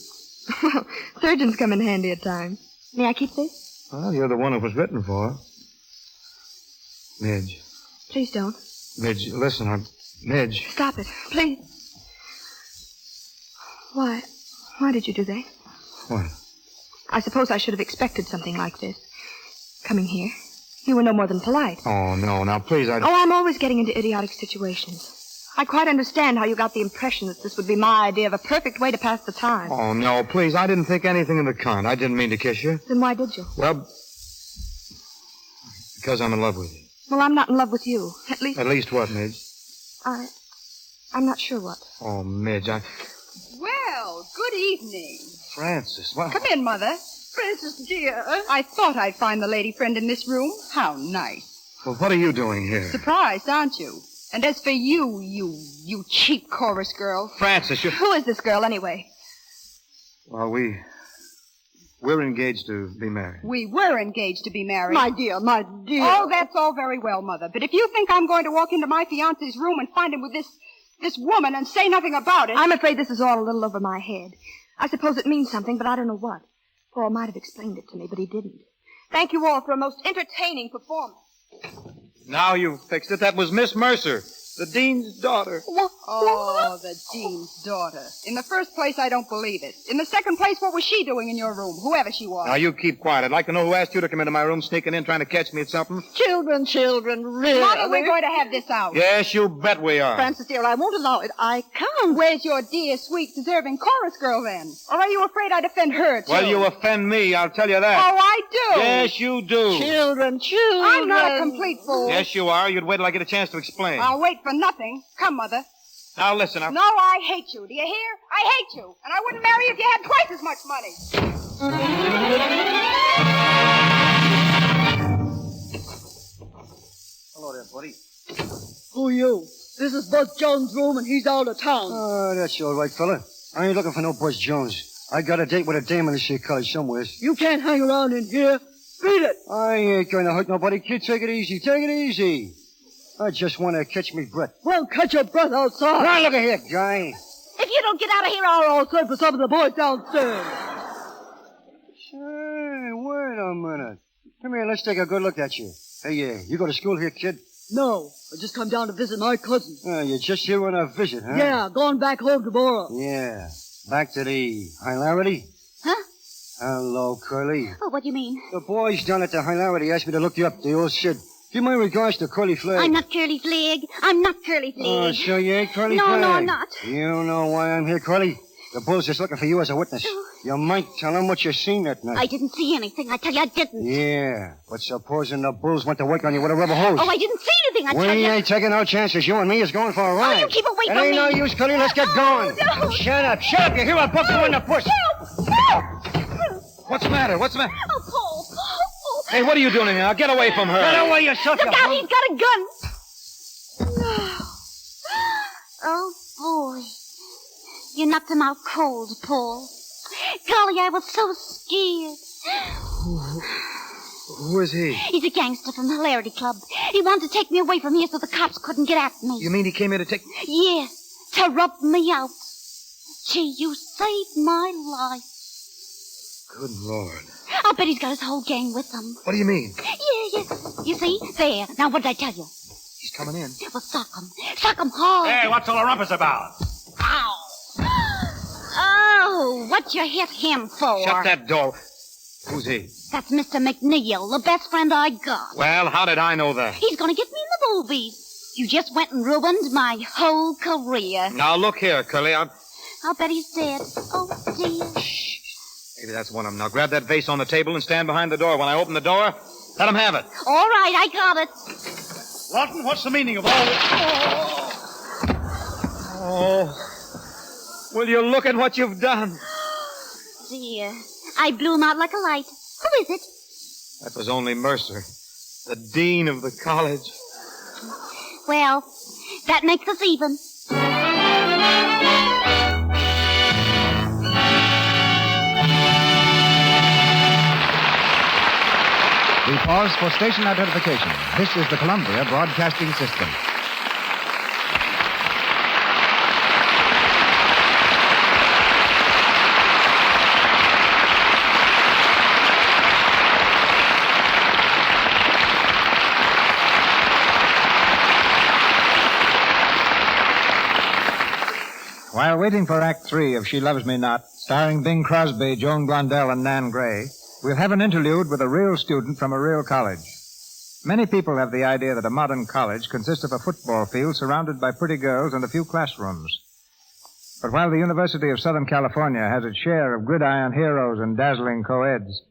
[SPEAKER 11] Well, surgeons come in handy at times. May I keep this?
[SPEAKER 12] Well, you're the one it was written for. Midge.
[SPEAKER 11] Please don't.
[SPEAKER 12] Midge, listen, Midge.
[SPEAKER 11] Stop it, please. Why did you do that?
[SPEAKER 12] What?
[SPEAKER 11] I suppose I should have expected something like this. Coming here. You were no more than polite.
[SPEAKER 12] Oh, no, now please,
[SPEAKER 11] Oh, I'm always getting into idiotic situations. I quite understand how you got the impression that this would be my idea of a perfect way to pass the time.
[SPEAKER 12] Oh, no, please, I didn't think anything of the kind. I didn't mean to kiss you.
[SPEAKER 11] Then why did you?
[SPEAKER 12] Well, because I'm in love with you.
[SPEAKER 11] Well, I'm not in love with you. At least...
[SPEAKER 12] At least what, Midge?
[SPEAKER 11] I'm not sure what.
[SPEAKER 12] Oh, Midge,
[SPEAKER 18] Well, good evening.
[SPEAKER 12] Francis, what?
[SPEAKER 18] Come in, Mother. Francis, dear. I thought I'd find the lady friend in this room. How nice.
[SPEAKER 12] Well, what are you doing here?
[SPEAKER 18] Surprised, aren't you? And as for you, you cheap chorus girl.
[SPEAKER 12] Francis, you...
[SPEAKER 11] Who is this girl, anyway?
[SPEAKER 12] Well, we're engaged to be married.
[SPEAKER 18] We were engaged to be married.
[SPEAKER 15] My dear, my dear.
[SPEAKER 18] Oh, that's all very well, Mother. But if you think I'm going to walk into my fiancé's room and find him with this woman and say nothing about it...
[SPEAKER 11] I'm afraid this is all a little over my head. I suppose it means something, but I don't know what. Paul might have explained it to me, but he didn't.
[SPEAKER 18] Thank you all for a most entertaining performance.
[SPEAKER 12] Now you fixed it. That was Miss Mercer, the dean's daughter.
[SPEAKER 18] Oh, the dean's daughter. In the first place, I don't believe it. In the second place, what was she doing in your room, whoever she was?
[SPEAKER 12] Now you keep quiet. I'd like to know who asked you to come into my room sneaking in trying to catch me at something.
[SPEAKER 15] Children, really.
[SPEAKER 18] Mother, we're going to have this out.
[SPEAKER 12] Yes, you bet we are.
[SPEAKER 15] Francis, dear, I won't allow it. I can't.
[SPEAKER 18] Where's your dear, sweet, deserving chorus girl, then? Or are you afraid I'd offend her, too?
[SPEAKER 12] Well, you offend me, I'll tell you that.
[SPEAKER 18] Oh, I do?
[SPEAKER 12] Yes, you do.
[SPEAKER 15] Children.
[SPEAKER 18] I'm not a complete fool.
[SPEAKER 12] Yes, you are. You'd wait till I get a chance to explain.
[SPEAKER 18] I'll wait for nothing. Come, Mother.
[SPEAKER 12] Now, listen.
[SPEAKER 18] No, I hate you. Do you hear? I hate you. And I wouldn't marry you if you had twice as much money.
[SPEAKER 19] Hello there, buddy.
[SPEAKER 15] Who you? This is Buzz Jones' room, and he's out of town.
[SPEAKER 19] Oh, that's all right, fella. I ain't looking for no Buzz Jones. I got a date with a dame in the sea college somewheres.
[SPEAKER 15] You can't hang around in here. Beat it.
[SPEAKER 19] I ain't going to hurt nobody, kid. Take it easy. Take it easy. I just want to catch me breath.
[SPEAKER 15] Well, catch your breath outside.
[SPEAKER 19] Now, look here, guy.
[SPEAKER 15] If you don't get out of here, I'll send for some of the boys downstairs.
[SPEAKER 19] Say, wait a minute. Come here, let's take a good look at you. Hey, you go to school here, kid?
[SPEAKER 15] No, I just come down to visit my cousin.
[SPEAKER 19] You're just here on a visit, huh?
[SPEAKER 15] Yeah, going back home tomorrow.
[SPEAKER 19] Yeah, back to the hilarity?
[SPEAKER 5] Huh?
[SPEAKER 19] Hello, Curly.
[SPEAKER 5] Oh, what do you mean?
[SPEAKER 19] The boys down at the hilarity asked me to look you up, the old shit. Give my regards to Curly Flagg.
[SPEAKER 5] I'm not Curly Flagg. I'm not Curly Flagg.
[SPEAKER 19] Oh, so you ain't Curly
[SPEAKER 5] No,
[SPEAKER 19] Flagg?
[SPEAKER 5] no, I'm not.
[SPEAKER 19] You know why I'm here, Curly? The Bull's just looking for you as a witness. You might tell him what you seen that night.
[SPEAKER 5] I didn't see anything. I tell you, I didn't.
[SPEAKER 19] Yeah, but supposing the Bulls went to work on you with a rubber hose.
[SPEAKER 5] Oh, I didn't see anything. I tell
[SPEAKER 19] We
[SPEAKER 5] you.
[SPEAKER 19] ain't taking no chances. You and me is going for a ride.
[SPEAKER 5] Oh, you keep away
[SPEAKER 19] It
[SPEAKER 5] from
[SPEAKER 19] ain't
[SPEAKER 5] me.
[SPEAKER 19] no use, Curly. Let's get going.
[SPEAKER 5] No.
[SPEAKER 19] Shut up. You hear a book in the push.
[SPEAKER 12] What's the matter? What's the matter?
[SPEAKER 5] Oh, Paul.
[SPEAKER 12] Hey, what are you doing now? Get away from her.
[SPEAKER 19] Get away yourself,
[SPEAKER 5] Look out, he's got a gun. Oh, boy. You knocked him out cold, Paul. Golly, I was so scared.
[SPEAKER 12] Who is he?
[SPEAKER 5] He's a gangster from the Hilarity Club. He wanted to take me away from here so the cops couldn't get at me.
[SPEAKER 12] You mean he came here to take...
[SPEAKER 5] Yes, to rub me out. Gee, you saved my life.
[SPEAKER 12] Good Lord.
[SPEAKER 5] I'll bet he's got his whole gang with him.
[SPEAKER 12] What do you mean?
[SPEAKER 5] Yeah. You see? There. Now, what did I tell you?
[SPEAKER 12] He's coming in.
[SPEAKER 5] Well, sock him. Sock him hard.
[SPEAKER 16] Hey, what's all the rumpus about?
[SPEAKER 5] Ow. Oh, what you hit him for?
[SPEAKER 12] Shut that door. Who's he?
[SPEAKER 5] That's Mr. McNeil, the best friend I got.
[SPEAKER 12] Well, how did I know that?
[SPEAKER 5] He's gonna get me in the movies. You just went and ruined my whole career.
[SPEAKER 12] Now, look here, Curly.
[SPEAKER 5] I'll bet he's dead. Oh, dear.
[SPEAKER 12] Maybe that's one of them. Now, grab that vase on the table and stand behind the door. When I open the door, let him have it.
[SPEAKER 5] All right, I got it.
[SPEAKER 16] Lawton, what's the meaning of all this?
[SPEAKER 12] Oh. Will you look at what you've done?
[SPEAKER 5] Dear, I blew him out like a light. Who is it?
[SPEAKER 12] That was only Mercer, the dean of the college.
[SPEAKER 5] Well, that makes us even.
[SPEAKER 13] We pause for station identification. This is the Columbia Broadcasting System.
[SPEAKER 3] While waiting for Act 3 of She Loves Me Not, starring Bing Crosby, Joan Blondell, and Nan Gray, we'll have an interlude with a real student from a real college. Many people have the idea that a modern college consists of a football field surrounded by pretty girls and a few classrooms. But while the University of Southern California has its share of gridiron heroes and dazzling co-eds,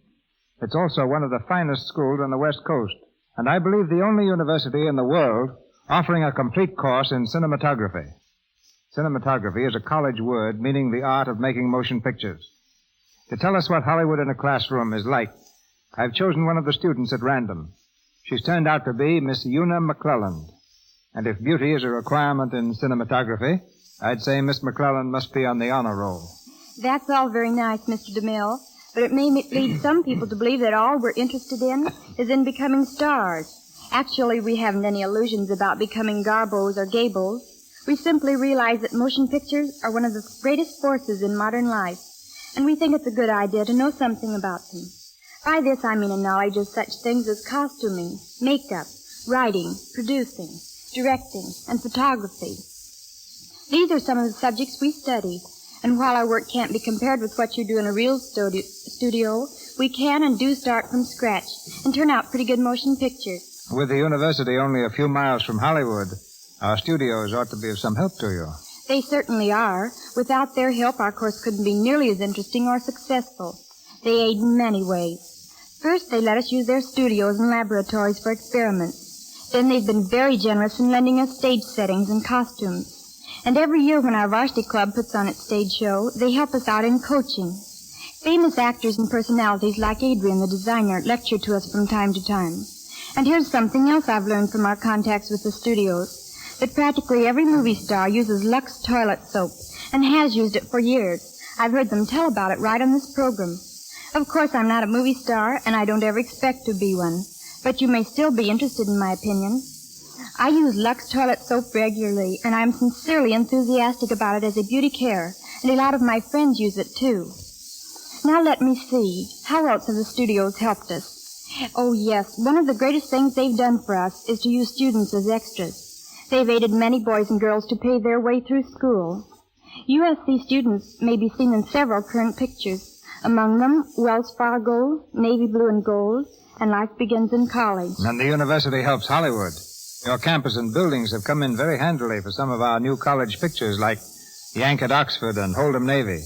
[SPEAKER 3] it's also one of the finest schools on the West Coast, and I believe the only university in the world offering a complete course in cinematography. Cinematography is a college word meaning the art of making motion pictures. To tell us what Hollywood in a classroom is like, I've chosen one of the students at random. She's turned out to be Miss Una McClelland. And if beauty is a requirement in cinematography, I'd say Miss McClelland must be on the honor roll.
[SPEAKER 11] That's all very nice, Mr. DeMille, but it may lead some people to believe that all we're interested in is in becoming stars. Actually, we haven't any illusions about becoming Garbos or Gables. We simply realize that motion pictures are one of the greatest forces in modern life, and we think it's a good idea to know something about them. By this, I mean a knowledge of such things as costuming, makeup, writing, producing, directing, and photography. These are some of the subjects we study, and while our work can't be compared with what you do in a real studio, we can and do start from scratch and turn out pretty good motion pictures.
[SPEAKER 3] With the university only a few miles from Hollywood, our studios ought to be of some help to you.
[SPEAKER 11] They certainly are. Without their help, our course couldn't be nearly as interesting or successful. They aid in many ways. First, they let us use their studios and laboratories for experiments. Then they've been very generous in lending us stage settings and costumes. And every year when our varsity club puts on its stage show, they help us out in coaching. Famous actors and personalities like Adrian, the designer, lecture to us from time to time. And here's something else I've learned from our contacts with the studios. That practically every movie star uses Lux toilet soap and has used it for years. I've heard them tell about it right on this program. Of course, I'm not a movie star, and I don't ever expect to be one. But you may still be interested in my opinion. I use Lux toilet soap regularly, and I'm sincerely enthusiastic about it as a beauty care, and a lot of my friends use it too. Now let me see. How else have the studios helped us? Oh, yes, one of the greatest things they've done for us is to use students as extras. They've aided many boys and girls to pay their way through school. USC students may be seen in several current pictures. Among them, Wells Fargo, Navy Blue and Gold, and Life Begins in College.
[SPEAKER 3] And the university helps Hollywood. Your campus and buildings have come in very handily for some of our new college pictures like Yank at Oxford and Hold'em Navy.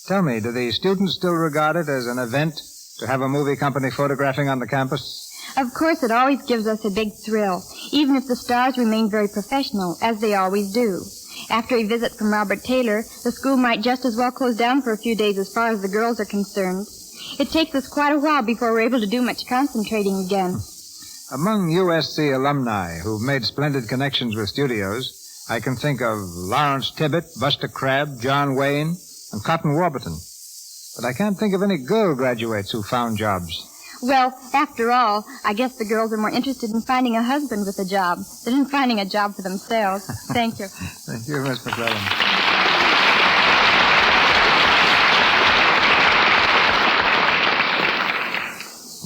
[SPEAKER 3] Tell me, do the students still regard it as an event to have a movie company photographing on the campus?
[SPEAKER 11] Of course, it always gives us a big thrill, even if the stars remain very professional, as they always do. After a visit from Robert Taylor, the school might just as well close down for a few days as far as the girls are concerned. It takes us quite a while before we're able to do much concentrating again.
[SPEAKER 3] Among USC alumni who've made splendid connections with studios, I can think of Lawrence Tibbett, Buster Crabbe, John Wayne, and Cotton Warburton. But I can't think of any girl graduates who found jobs.
[SPEAKER 11] Well, after all, I guess the girls are more interested in finding a husband with a job than in finding a job for themselves. Thank you.
[SPEAKER 3] Thank you, Miss McClellan.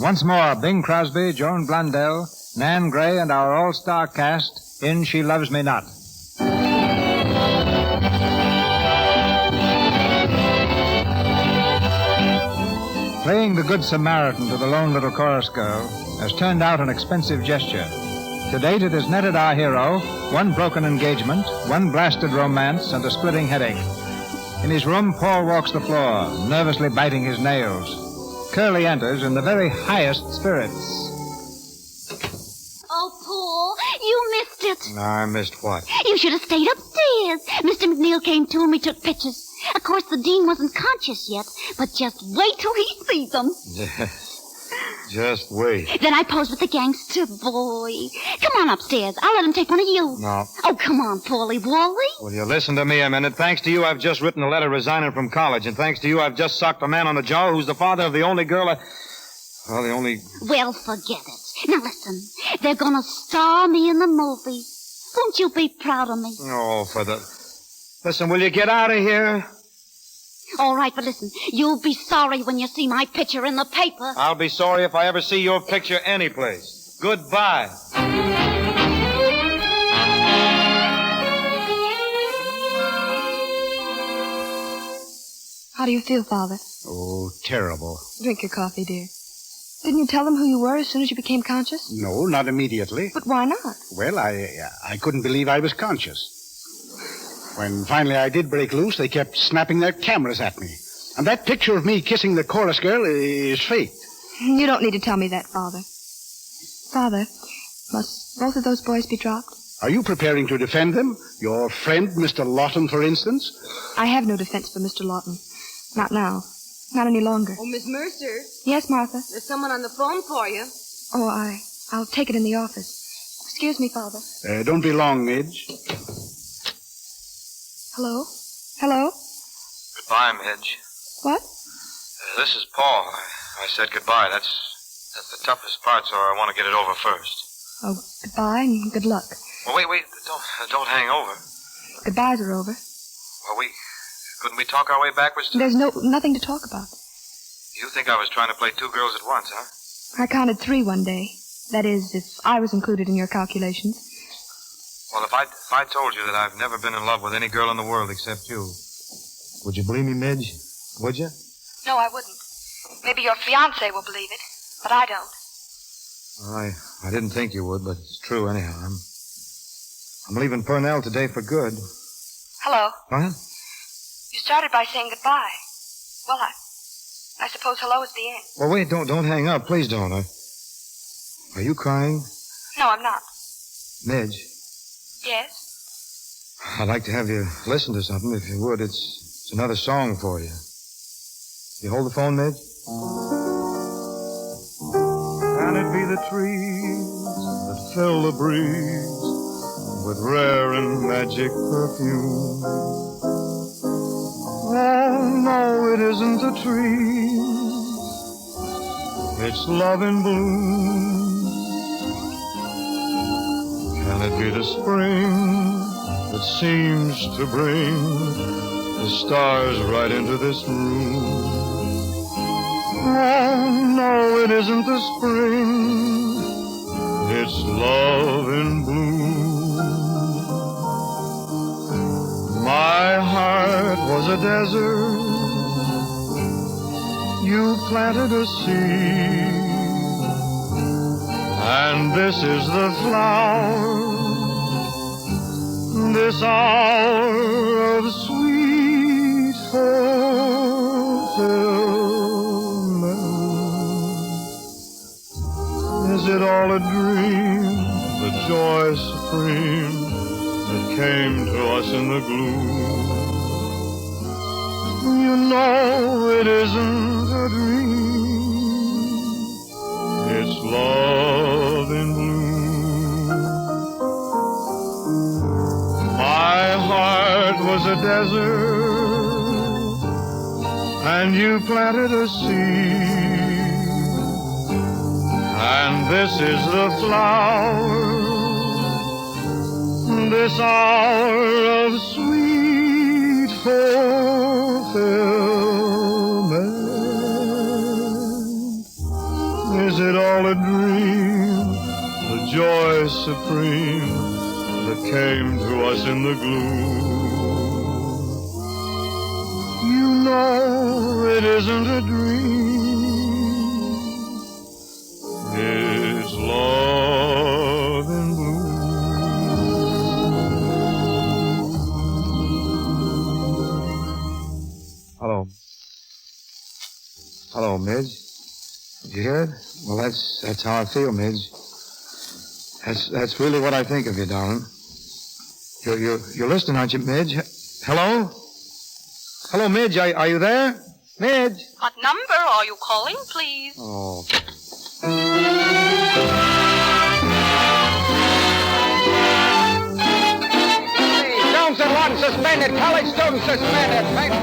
[SPEAKER 3] Once more, Bing Crosby, Joan Blundell, Nan Gray, and our all-star cast in She Loves Me Not. Playing the Good Samaritan to the lone little chorus girl has turned out an expensive gesture. To date, it has netted our hero one broken engagement, one blasted romance, and a splitting headache. In his room, Paul walks the floor, nervously biting his nails. Curly enters in the very highest spirits.
[SPEAKER 5] Oh, Paul, you missed it.
[SPEAKER 12] I missed what?
[SPEAKER 5] You should have stayed upstairs. Mr. McNeil came too and we took pictures. Of course, the dean wasn't conscious yet, but just wait till he sees them.
[SPEAKER 12] Just wait.
[SPEAKER 5] Then I posed with the gangster boy. Come on upstairs. I'll let him take one of you.
[SPEAKER 12] No.
[SPEAKER 5] Oh, come on, Paulie Wally.
[SPEAKER 12] Will you listen to me a minute? Thanks to you, I've just written a letter resigning from college, and thanks to you, I've just socked a man on the jaw who's the father of the only girl the only...
[SPEAKER 5] Well, forget it. Now listen, they're gonna star me in the movie. Won't you be proud of me?
[SPEAKER 12] Oh, Listen, will you get out of here?
[SPEAKER 5] All right, but listen, you'll be sorry when you see my picture in the paper.
[SPEAKER 12] I'll be sorry if I ever see your picture anyplace. Goodbye.
[SPEAKER 11] How do you feel, Father?
[SPEAKER 19] Oh, terrible.
[SPEAKER 11] Drink your coffee, dear. Didn't you tell them who you were as soon as you became conscious?
[SPEAKER 19] No, not immediately.
[SPEAKER 11] But why not?
[SPEAKER 19] Well, I couldn't believe I was conscious. When finally I did break loose, they kept snapping their cameras at me. And that picture of me kissing the chorus girl is fake.
[SPEAKER 11] You don't need to tell me that, Father. Father, must both of those boys be dropped?
[SPEAKER 19] Are you preparing to defend them? Your friend, Mr. Lawton, for instance?
[SPEAKER 11] I have no defense for Mr. Lawton. Not now. Not any longer.
[SPEAKER 20] Oh, Miss Mercer.
[SPEAKER 11] Yes, Martha?
[SPEAKER 20] There's someone on the phone for you.
[SPEAKER 11] Oh, I'll take it in the office. Excuse me, Father.
[SPEAKER 19] Don't be long, Midge.
[SPEAKER 11] Hello? Hello?
[SPEAKER 12] Goodbye, Midge.
[SPEAKER 11] What?
[SPEAKER 12] This is Paul. I said goodbye. That's the toughest part, so I want to get it over first.
[SPEAKER 11] Oh, goodbye and good luck.
[SPEAKER 12] Well, wait. Don't hang over.
[SPEAKER 11] Goodbyes are over.
[SPEAKER 12] Well, couldn't we talk our way backwards?
[SPEAKER 11] There's nothing to talk about.
[SPEAKER 12] You think I was trying to play two girls at once, huh?
[SPEAKER 11] I counted 3 one day. That is, if I was included in your calculations.
[SPEAKER 12] Well, if I told you that I've never been in love with any girl in the world except you, would you believe me, Midge? Would you?
[SPEAKER 11] No, I wouldn't. Maybe your fiancé will believe it, but I don't.
[SPEAKER 12] Well, I didn't think you would, but it's true anyhow. I'm leaving Purnell today for good.
[SPEAKER 11] Hello.
[SPEAKER 12] What?
[SPEAKER 11] You started by saying goodbye. Well, I suppose hello is the end.
[SPEAKER 12] Well, wait, don't hang up. Please don't. Are you crying?
[SPEAKER 11] No, I'm not.
[SPEAKER 12] Midge,
[SPEAKER 11] Yes?
[SPEAKER 12] I'd like to have you listen to something, if you would. It's another song for you. You hold the phone, Midge?
[SPEAKER 17] Can it be the trees that fill the breeze with rare and magic perfume? Oh, no, it isn't the trees. It's love in bloom. Can it be the spring that seems to bring the stars right into this room? Oh, no, it isn't the spring. It's love in bloom. My heart was a desert. You planted a seed. And this is the flower, this hour of sweet fulfillment. Is it all a dream, the joy supreme that came to us in the gloom? You know it isn't a dream. It's love in bloom. My heart was a desert, and you planted a seed. And this is the flower, this hour of sweet fulfillment. Is supreme that came to us in the gloom. You know it isn't a dream. It's love in bloom.
[SPEAKER 12] Hello, Midge. Did you hear it? Well, that's how I feel, Midge. That's really what I think of you, darling. You're listening, aren't you, Midge? Hello? Hello, Midge. Are you there? Midge?
[SPEAKER 20] What number are you calling, please?
[SPEAKER 12] Oh.
[SPEAKER 6] Jones and Lawton suspended. College students suspended.
[SPEAKER 7] Paper,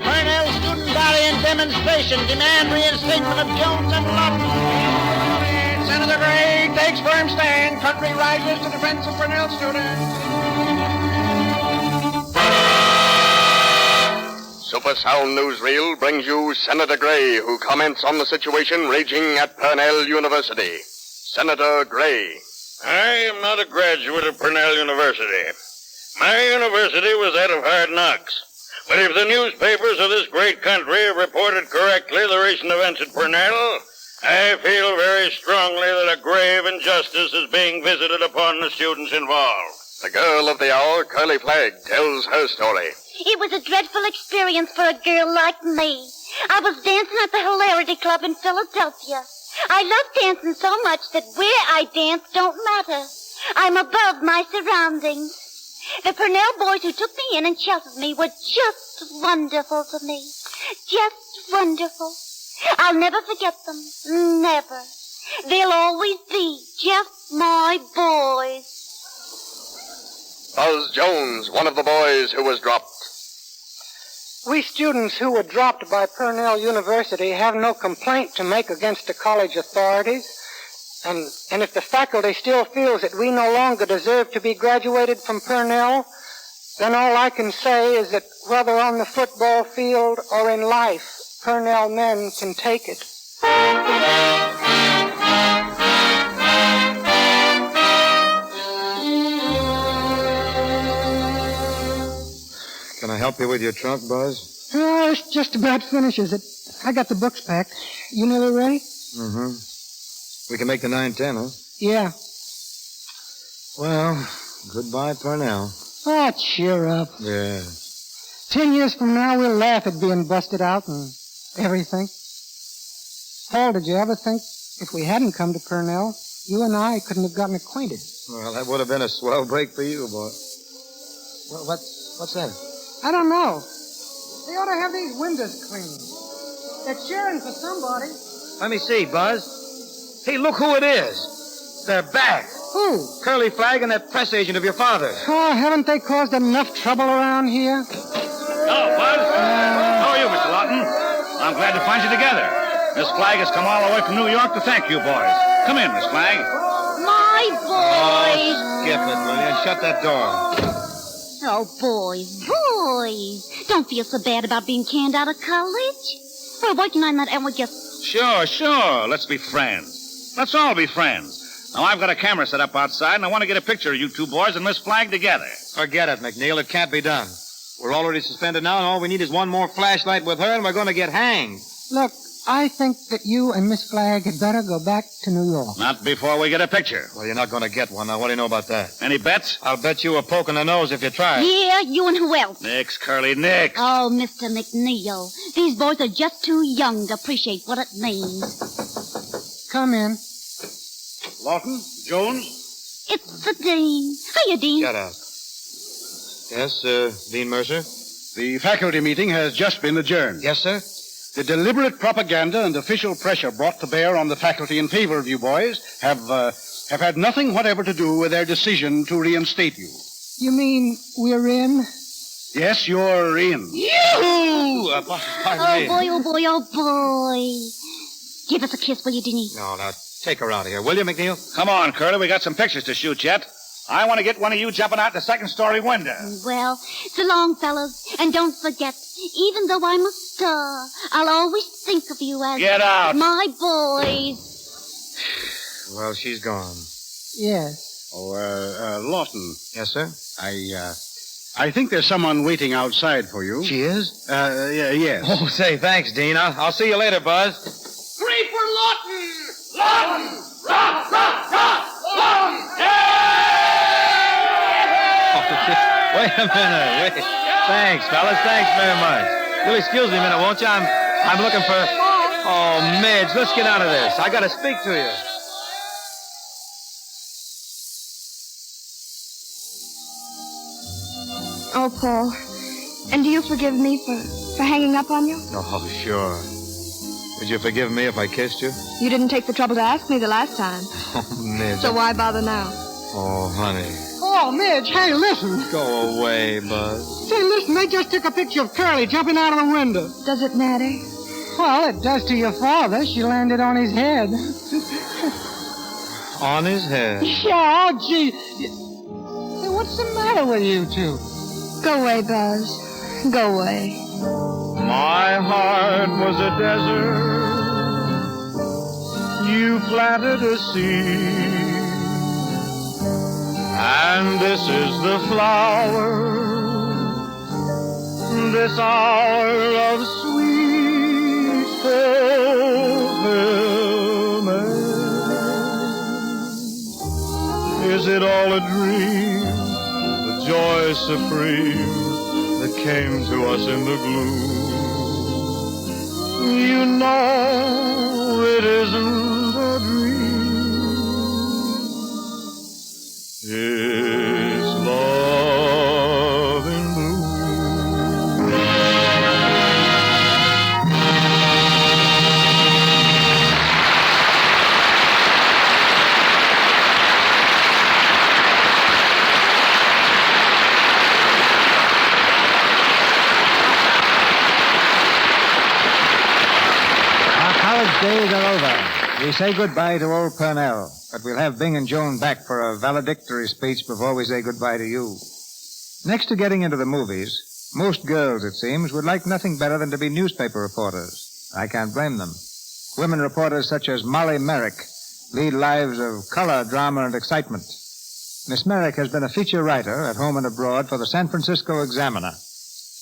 [SPEAKER 7] Purnell student body in demonstration. Demand reinstatement of Jones and Lawton.
[SPEAKER 6] Senator Gray takes firm stand. Country rises to defense of Purnell students.
[SPEAKER 9] Supersound Newsreel brings you Senator Gray, who comments on the situation raging at Purnell University. Senator Gray.
[SPEAKER 21] I am not a graduate of Purnell University. My university was that of hard knocks. But if the newspapers of this great country have reported correctly the recent events at Purnell, I feel very strongly that a grave injustice is being visited upon the students involved.
[SPEAKER 9] The girl of the hour, Curly Flagg, tells her story.
[SPEAKER 5] It was a dreadful experience for a girl like me. I was dancing at the Hilarity Club in Philadelphia. I love dancing so much that where I dance don't matter. I'm above my surroundings. The Purnell boys who took me in and sheltered me were just wonderful to me. Just wonderful. I'll never forget them. Never. They'll always be just my boys.
[SPEAKER 9] Buzz Jones, one of the boys who was dropped.
[SPEAKER 8] We students who were dropped by Purnell University have no complaint to make against the college authorities. And if the faculty still feels that we no longer deserve to be graduated from Purnell, then all I can say is that whether on the football field or in life, Purnell men can take it.
[SPEAKER 12] Can I help you with your trunk, Buzz?
[SPEAKER 8] Oh, it just about finishes it. I got the books packed. You nearly ready?
[SPEAKER 12] Mm-hmm. We can make the 9:10, huh?
[SPEAKER 8] Yeah.
[SPEAKER 12] Well, goodbye, Purnell.
[SPEAKER 8] Oh, cheer up.
[SPEAKER 12] Yeah.
[SPEAKER 8] 10 years from now, we'll laugh at being busted out and everything. Paul, did you ever think if we hadn't come to Purnell, you and I couldn't have gotten acquainted?
[SPEAKER 12] Well, that would have been a swell break for you, boy. What's that?
[SPEAKER 8] I don't know. They ought to have these windows cleaned. They're cheering for somebody.
[SPEAKER 12] Let me see, Buzz. Hey, look who it is. They're back.
[SPEAKER 8] Who?
[SPEAKER 12] Curly Flagg and that press agent of your father.
[SPEAKER 8] Oh, haven't they caused enough trouble around here?
[SPEAKER 16] Hello, Buzz. How are you, Mr. Lawton? I'm glad to find you together. Miss Flagg has come all the way from New York to thank you, boys. Come in, Miss Flagg.
[SPEAKER 5] My boys.
[SPEAKER 12] Oh, skip it, will you? Shut that door.
[SPEAKER 5] Oh, boys. Don't feel so bad about being canned out of college. We're working on that and we're just...
[SPEAKER 16] Sure. Let's be friends. Let's all be friends. Now, I've got a camera set up outside, and I want to get a picture of you two boys and Miss Flagg together.
[SPEAKER 12] Forget it, McNeil. It can't be done. We're already suspended now, and all we need is one more flashlight with her, and we're going to get hanged.
[SPEAKER 8] Look, I think that you and Miss Flagg had better go back to New York.
[SPEAKER 16] Not before we get a picture.
[SPEAKER 12] Well, you're not going to get one. Now, what do you know about that?
[SPEAKER 16] Any bets?
[SPEAKER 12] I'll bet you a poke in the nose if you try.
[SPEAKER 5] Yeah, you and who else?
[SPEAKER 16] Nix, Curly, nix.
[SPEAKER 5] Oh, Mr. McNeil. These boys are just too young to appreciate what it means.
[SPEAKER 8] Come in.
[SPEAKER 19] Lawton? Jones?
[SPEAKER 5] It's the Dean. Hiya, Dean.
[SPEAKER 12] Shut up. Yes, Dean Mercer?
[SPEAKER 19] The faculty meeting has just been adjourned.
[SPEAKER 12] Yes, sir?
[SPEAKER 19] The deliberate propaganda and official pressure brought to bear on the faculty in favor of you boys have had nothing whatever to do with their decision to reinstate you.
[SPEAKER 8] You mean we're in?
[SPEAKER 19] Yes, you're in.
[SPEAKER 12] Yoo-hoo!
[SPEAKER 5] Oh, boy. Give us a kiss, will you, Deanie?
[SPEAKER 12] No, now, take her out of here, will you, McNeil?
[SPEAKER 16] Come on, Curly. We got some pictures to shoot yet. I want to get one of you jumping out the second-story window.
[SPEAKER 5] Well, so long, fellas. And don't forget, even though I'm a star, I'll always think of you as...
[SPEAKER 16] Get out.
[SPEAKER 5] My boys.
[SPEAKER 12] Well, she's gone.
[SPEAKER 8] Yes.
[SPEAKER 19] Oh, Lawton.
[SPEAKER 12] Yes, sir?
[SPEAKER 19] I think there's someone waiting outside for you.
[SPEAKER 12] She is?
[SPEAKER 19] Yes.
[SPEAKER 12] Oh, say, thanks, Dean. I'll see you later, Buzz.
[SPEAKER 6] Three for Lawton! Lawton! Rock, rock, rock! Lawton!
[SPEAKER 12] Wait a minute. Wait. Thanks, fellas. Thanks very much. You'll excuse me a minute, won't you? I'm looking for... Oh, Midge, let's get out of this. I got to speak to you.
[SPEAKER 11] Oh, Paul. And do you forgive me for hanging up on you?
[SPEAKER 12] Oh, sure. Would you forgive me if I kissed you?
[SPEAKER 11] You didn't take the trouble to ask me the last time.
[SPEAKER 12] Oh, Midge.
[SPEAKER 11] So why bother now?
[SPEAKER 12] Oh, honey.
[SPEAKER 8] Oh, Midge, hey, listen.
[SPEAKER 12] Go away, Buzz.
[SPEAKER 8] Say, listen, they just took a picture of Curly jumping out of the window.
[SPEAKER 11] Does it matter?
[SPEAKER 8] Well, it does to your father. She landed on his head.
[SPEAKER 12] On his head?
[SPEAKER 8] Yeah, oh, gee. Hey, what's the matter with you two?
[SPEAKER 11] Go away, Buzz. Go away.
[SPEAKER 17] My heart was a desert. You planted a seed. And this is the flower. This hour of sweet fulfillment. Is it all a dream? The joy supreme that came to us in the gloom. You know it isn't a dream. It's love in bloom.
[SPEAKER 3] Days are over. We say goodbye to old Purnell, but we'll have Bing and Joan back for a valedictory speech before we say goodbye to you. Next to getting into the movies, most girls, it seems, would like nothing better than to be newspaper reporters. I can't blame them. Women reporters such as Molly Merrick lead lives of color, drama, and excitement. Miss Merrick has been a feature writer at home and abroad for the San Francisco Examiner,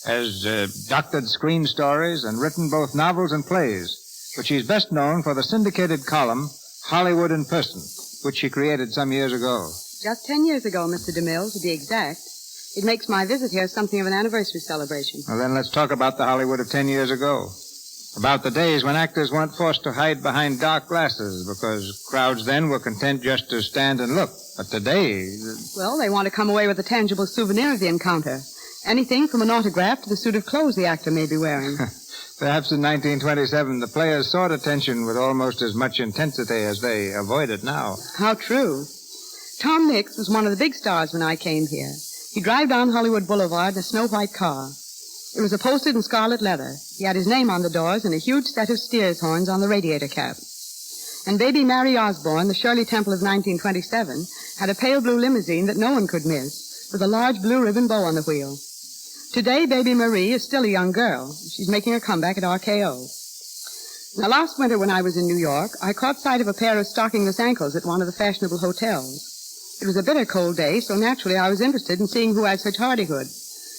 [SPEAKER 3] has doctored screen stories and written both novels and plays. But she's best known for the syndicated column, Hollywood in Person, which she created some years ago.
[SPEAKER 18] Just 10 years ago, Mr. DeMille, to be exact. It makes my visit here something of an anniversary celebration.
[SPEAKER 3] Well, then let's talk about the Hollywood of 10 years ago. About the days when actors weren't forced to hide behind dark glasses because crowds then were content just to stand and look. But today...
[SPEAKER 18] Well, they want to come away with a tangible souvenir of the encounter. Anything from an autograph to the suit of clothes the actor may be wearing.
[SPEAKER 3] Perhaps in 1927, the players sought attention with almost as much intensity as they avoid it now.
[SPEAKER 18] How true. Tom Mix was one of the big stars when I came here. He drove down Hollywood Boulevard in a snow-white car. It was upholstered in scarlet leather. He had his name on the doors and a huge set of steer's horns on the radiator cap. And baby Mary Osborne, the Shirley Temple of 1927, had a pale blue limousine that no one could miss, with a large blue ribbon bow on the wheel. Today, baby Marie is still a young girl. She's making her comeback at RKO. Now, last winter when I was in New York, I caught sight of a pair of stockingless ankles at one of the fashionable hotels. It was a bitter cold day, so naturally I was interested in seeing who had such hardihood.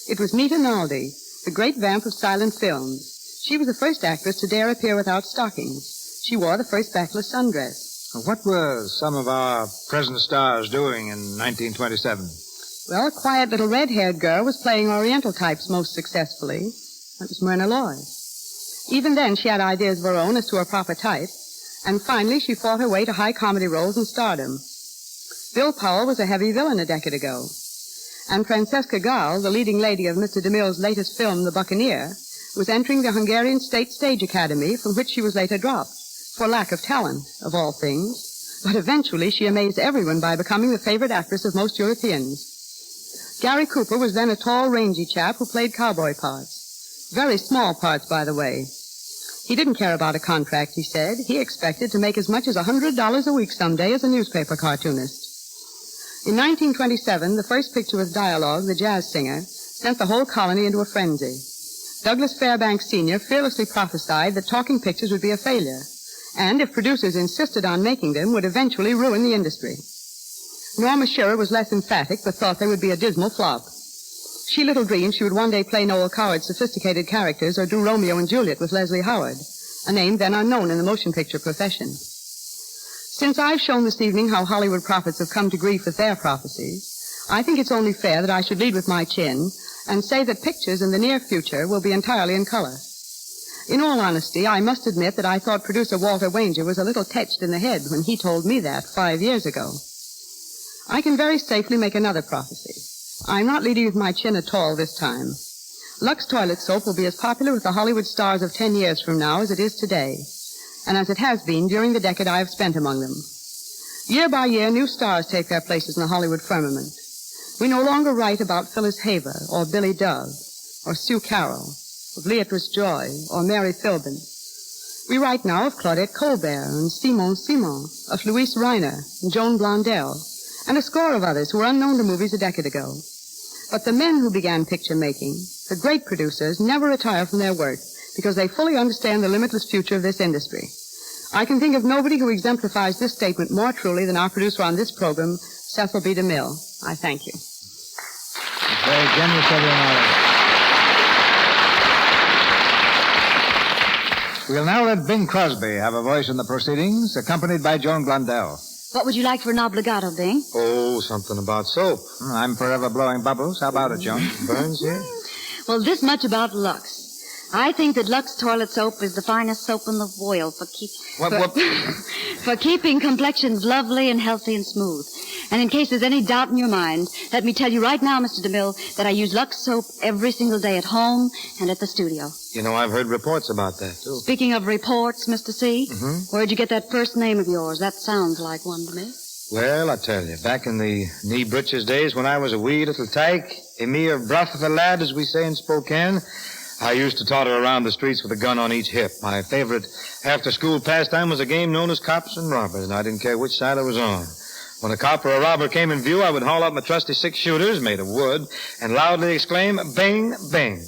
[SPEAKER 18] It was Nita Naldi, the great vamp of silent films. She was the first actress to dare appear without stockings. She wore the first backless sundress.
[SPEAKER 3] What were some of our present stars doing in 1927?
[SPEAKER 18] Well, a quiet little red-haired girl was playing Oriental types most successfully. That was Myrna Loy. Even then, she had ideas of her own as to her proper type. And finally, she fought her way to high comedy roles and stardom. Bill Powell was a heavy villain a decade ago. And Francesca Gall, the leading lady of Mr. DeMille's latest film, The Buccaneer, was entering the Hungarian State Stage Academy, from which she was later dropped, for lack of talent, of all things. But eventually, she amazed everyone by becoming the favorite actress of most Europeans. Gary Cooper was then a tall, rangy chap who played cowboy parts. Very small parts, by the way. He didn't care about a contract, he said. He expected to make as much as $100 a week someday as a newspaper cartoonist. In 1927, the first picture with dialogue, The Jazz Singer, sent the whole colony into a frenzy. Douglas Fairbanks Sr. fearlessly prophesied that talking pictures would be a failure, and if producers insisted on making them, would eventually ruin the industry. Norma Shearer was less emphatic, but thought they would be a dismal flop. She little dreamed she would one day play Noel Coward's sophisticated characters or do Romeo and Juliet with Leslie Howard, a name then unknown in the motion picture profession. Since I've shown this evening how Hollywood prophets have come to grief with their prophecies, I think it's only fair that I should lead with my chin and say that pictures in the near future will be entirely in color. In all honesty, I must admit that I thought producer Walter Wanger was a little touched in the head when he told me that 5 years ago. I can very safely make another prophecy. I'm not leading with my chin at all this time. Lux toilet soap will be as popular with the Hollywood stars of 10 years from now as it is today, and as it has been during the decade I have spent among them. Year by year, new stars take their places in the Hollywood firmament. We no longer write about Phyllis Haver or Billy Dove or Sue Carroll, of Beatrice Joy or Mary Philbin. We write now of Claudette Colbert and Simon Simon, of Louise Reiner and Joan Blondell, and a score of others who were unknown to movies a decade ago. But the men who began picture making, the great producers, never retire from their work because they fully understand the limitless future of this industry. I can think of nobody who exemplifies this statement more truly than our producer on this program, Cecil B. DeMille. I thank you.
[SPEAKER 3] Very generous of you, Molly. We'll now let Bing Crosby have a voice in the proceedings, accompanied by Joan Blondell.
[SPEAKER 1] What would you like for an obligato, Bing?
[SPEAKER 12] Oh, something about soap.
[SPEAKER 3] I'm forever blowing bubbles. How about it, Joan?
[SPEAKER 12] Burns, yeah?
[SPEAKER 1] Well, this much about Lux. I think that Lux toilet soap is the finest soap in the world for keeping complexions lovely and healthy and smooth. And in case there's any doubt in your mind, let me tell you right now, Mr. DeMille, that I use Lux soap every single day at home and at the studio.
[SPEAKER 12] You know, I've heard reports about that, too.
[SPEAKER 1] Speaking of reports, Mr. C, where'd you get that first name of yours? That sounds like one to me.
[SPEAKER 12] Well, I tell you, back in the knee breeches days when I was a wee little tyke, a mere broth of a lad, as we say in Spokane, I used to totter around the streets with a gun on each hip. My favorite after-school pastime was a game known as cops and robbers, and I didn't care which side I was on. When a cop or a robber came in view, I would haul up my trusty 6-shooters made of wood and loudly exclaim, "Bing, bing."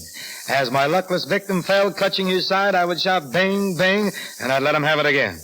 [SPEAKER 12] As my luckless victim fell, clutching his side, I would shout, "Bing, bing," and I'd let him have it again.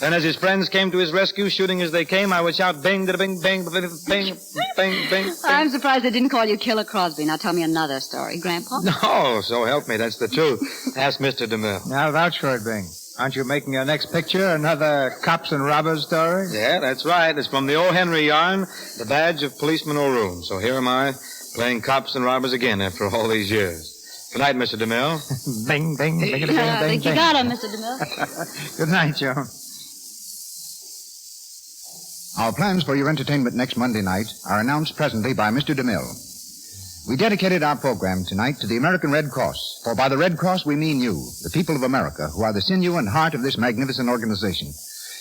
[SPEAKER 12] Then as his friends came to his rescue, shooting as they came, I would shout, "Bing, da-da-bing, bing, bing, bing, bing, bing."
[SPEAKER 1] I'm surprised they didn't call you Killer Crosby. Now tell me another story, Grandpa.
[SPEAKER 12] No, so help me, that's the truth. Ask Mr. DeMille.
[SPEAKER 3] I'll vouch for it, Bing. Aren't you making your next picture another cops and robbers story?
[SPEAKER 12] Yeah, that's right. It's from the O. Henry yarn, The Badge of Policeman O'Roon. So here am I, playing cops and robbers again after all these years. Good night, Mr. DeMille.
[SPEAKER 3] Bing, bing, bing, bing, bing,
[SPEAKER 1] I
[SPEAKER 3] bing,
[SPEAKER 1] think you
[SPEAKER 3] bing.
[SPEAKER 1] got him, Mr. DeMille.
[SPEAKER 3] Good night, Joan.
[SPEAKER 13] Our plans for your entertainment next Monday night are announced presently by Mr. DeMille. We dedicated our program tonight to the American Red Cross, for by the Red Cross we mean you, the people of America, who are the sinew and heart of this magnificent organization.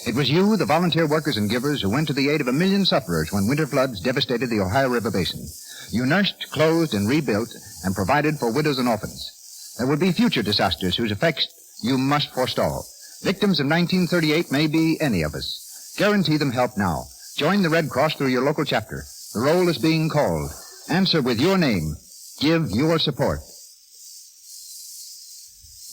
[SPEAKER 13] It was you, the volunteer workers and givers, who went to the aid of 1 million sufferers when winter floods devastated the Ohio River Basin. You nursed, clothed, and rebuilt, and provided for widows and orphans. There will be future disasters whose effects you must forestall. Victims of 1938 may be any of us. Guarantee them help now. Join the Red Cross through your local chapter. The roll is being called. Answer with your name. Give your support.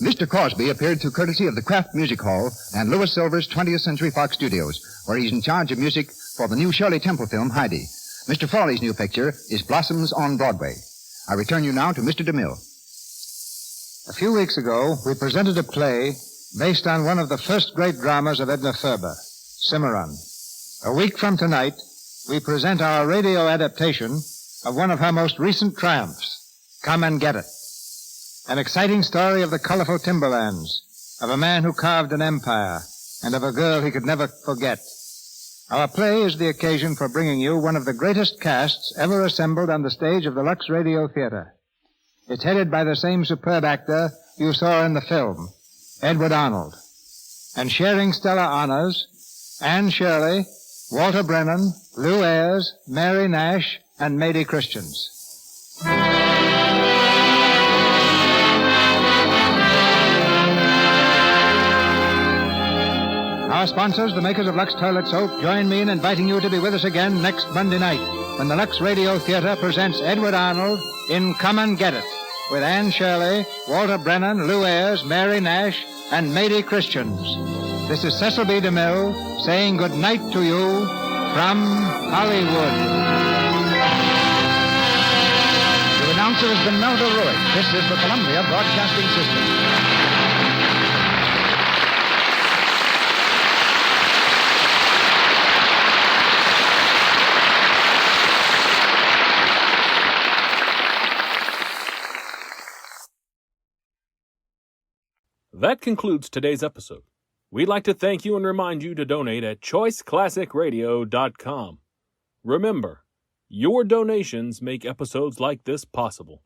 [SPEAKER 13] Mr. Crosby appeared through courtesy of the Kraft Music Hall and Louis Silver's 20th Century Fox Studios, where he's in charge of music for the new Shirley Temple film, Heidi. Mr. Frawley's new picture is Blossoms on Broadway. I return you now to Mr. DeMille.
[SPEAKER 3] A few weeks ago, we presented a play based on one of the first great dramas of Edna Ferber, Cimarron. A week from tonight, we present our radio adaptation of one of her most recent triumphs, Come and Get It. An exciting story of the colorful timberlands, of a man who carved an empire, and of a girl he could never forget. Our play is the occasion for bringing you one of the greatest casts ever assembled on the stage of the Lux Radio Theater. It's headed by the same superb actor you saw in the film, Edward Arnold. And sharing stellar honors, Anne Shirley, Walter Brennan, Lou Ayres, Mary Nash, and Mady Christians. Our sponsors, the makers of Lux Toilet Soap, join me in inviting you to be with us again next Monday night when the Lux Radio Theater presents Edward Arnold in Come and Get It with Anne Shirley, Walter Brennan, Lou Ayres, Mary Nash, and Mady Christians. This is Cecil B. DeMille saying good night to you from Hollywood.
[SPEAKER 13] The announcer has been Melville Ruick. This is the Columbia Broadcasting System.
[SPEAKER 2] That concludes today's episode. We'd like to thank you and remind you to donate at choiceclassicradio.com. Remember, your donations make episodes like this possible.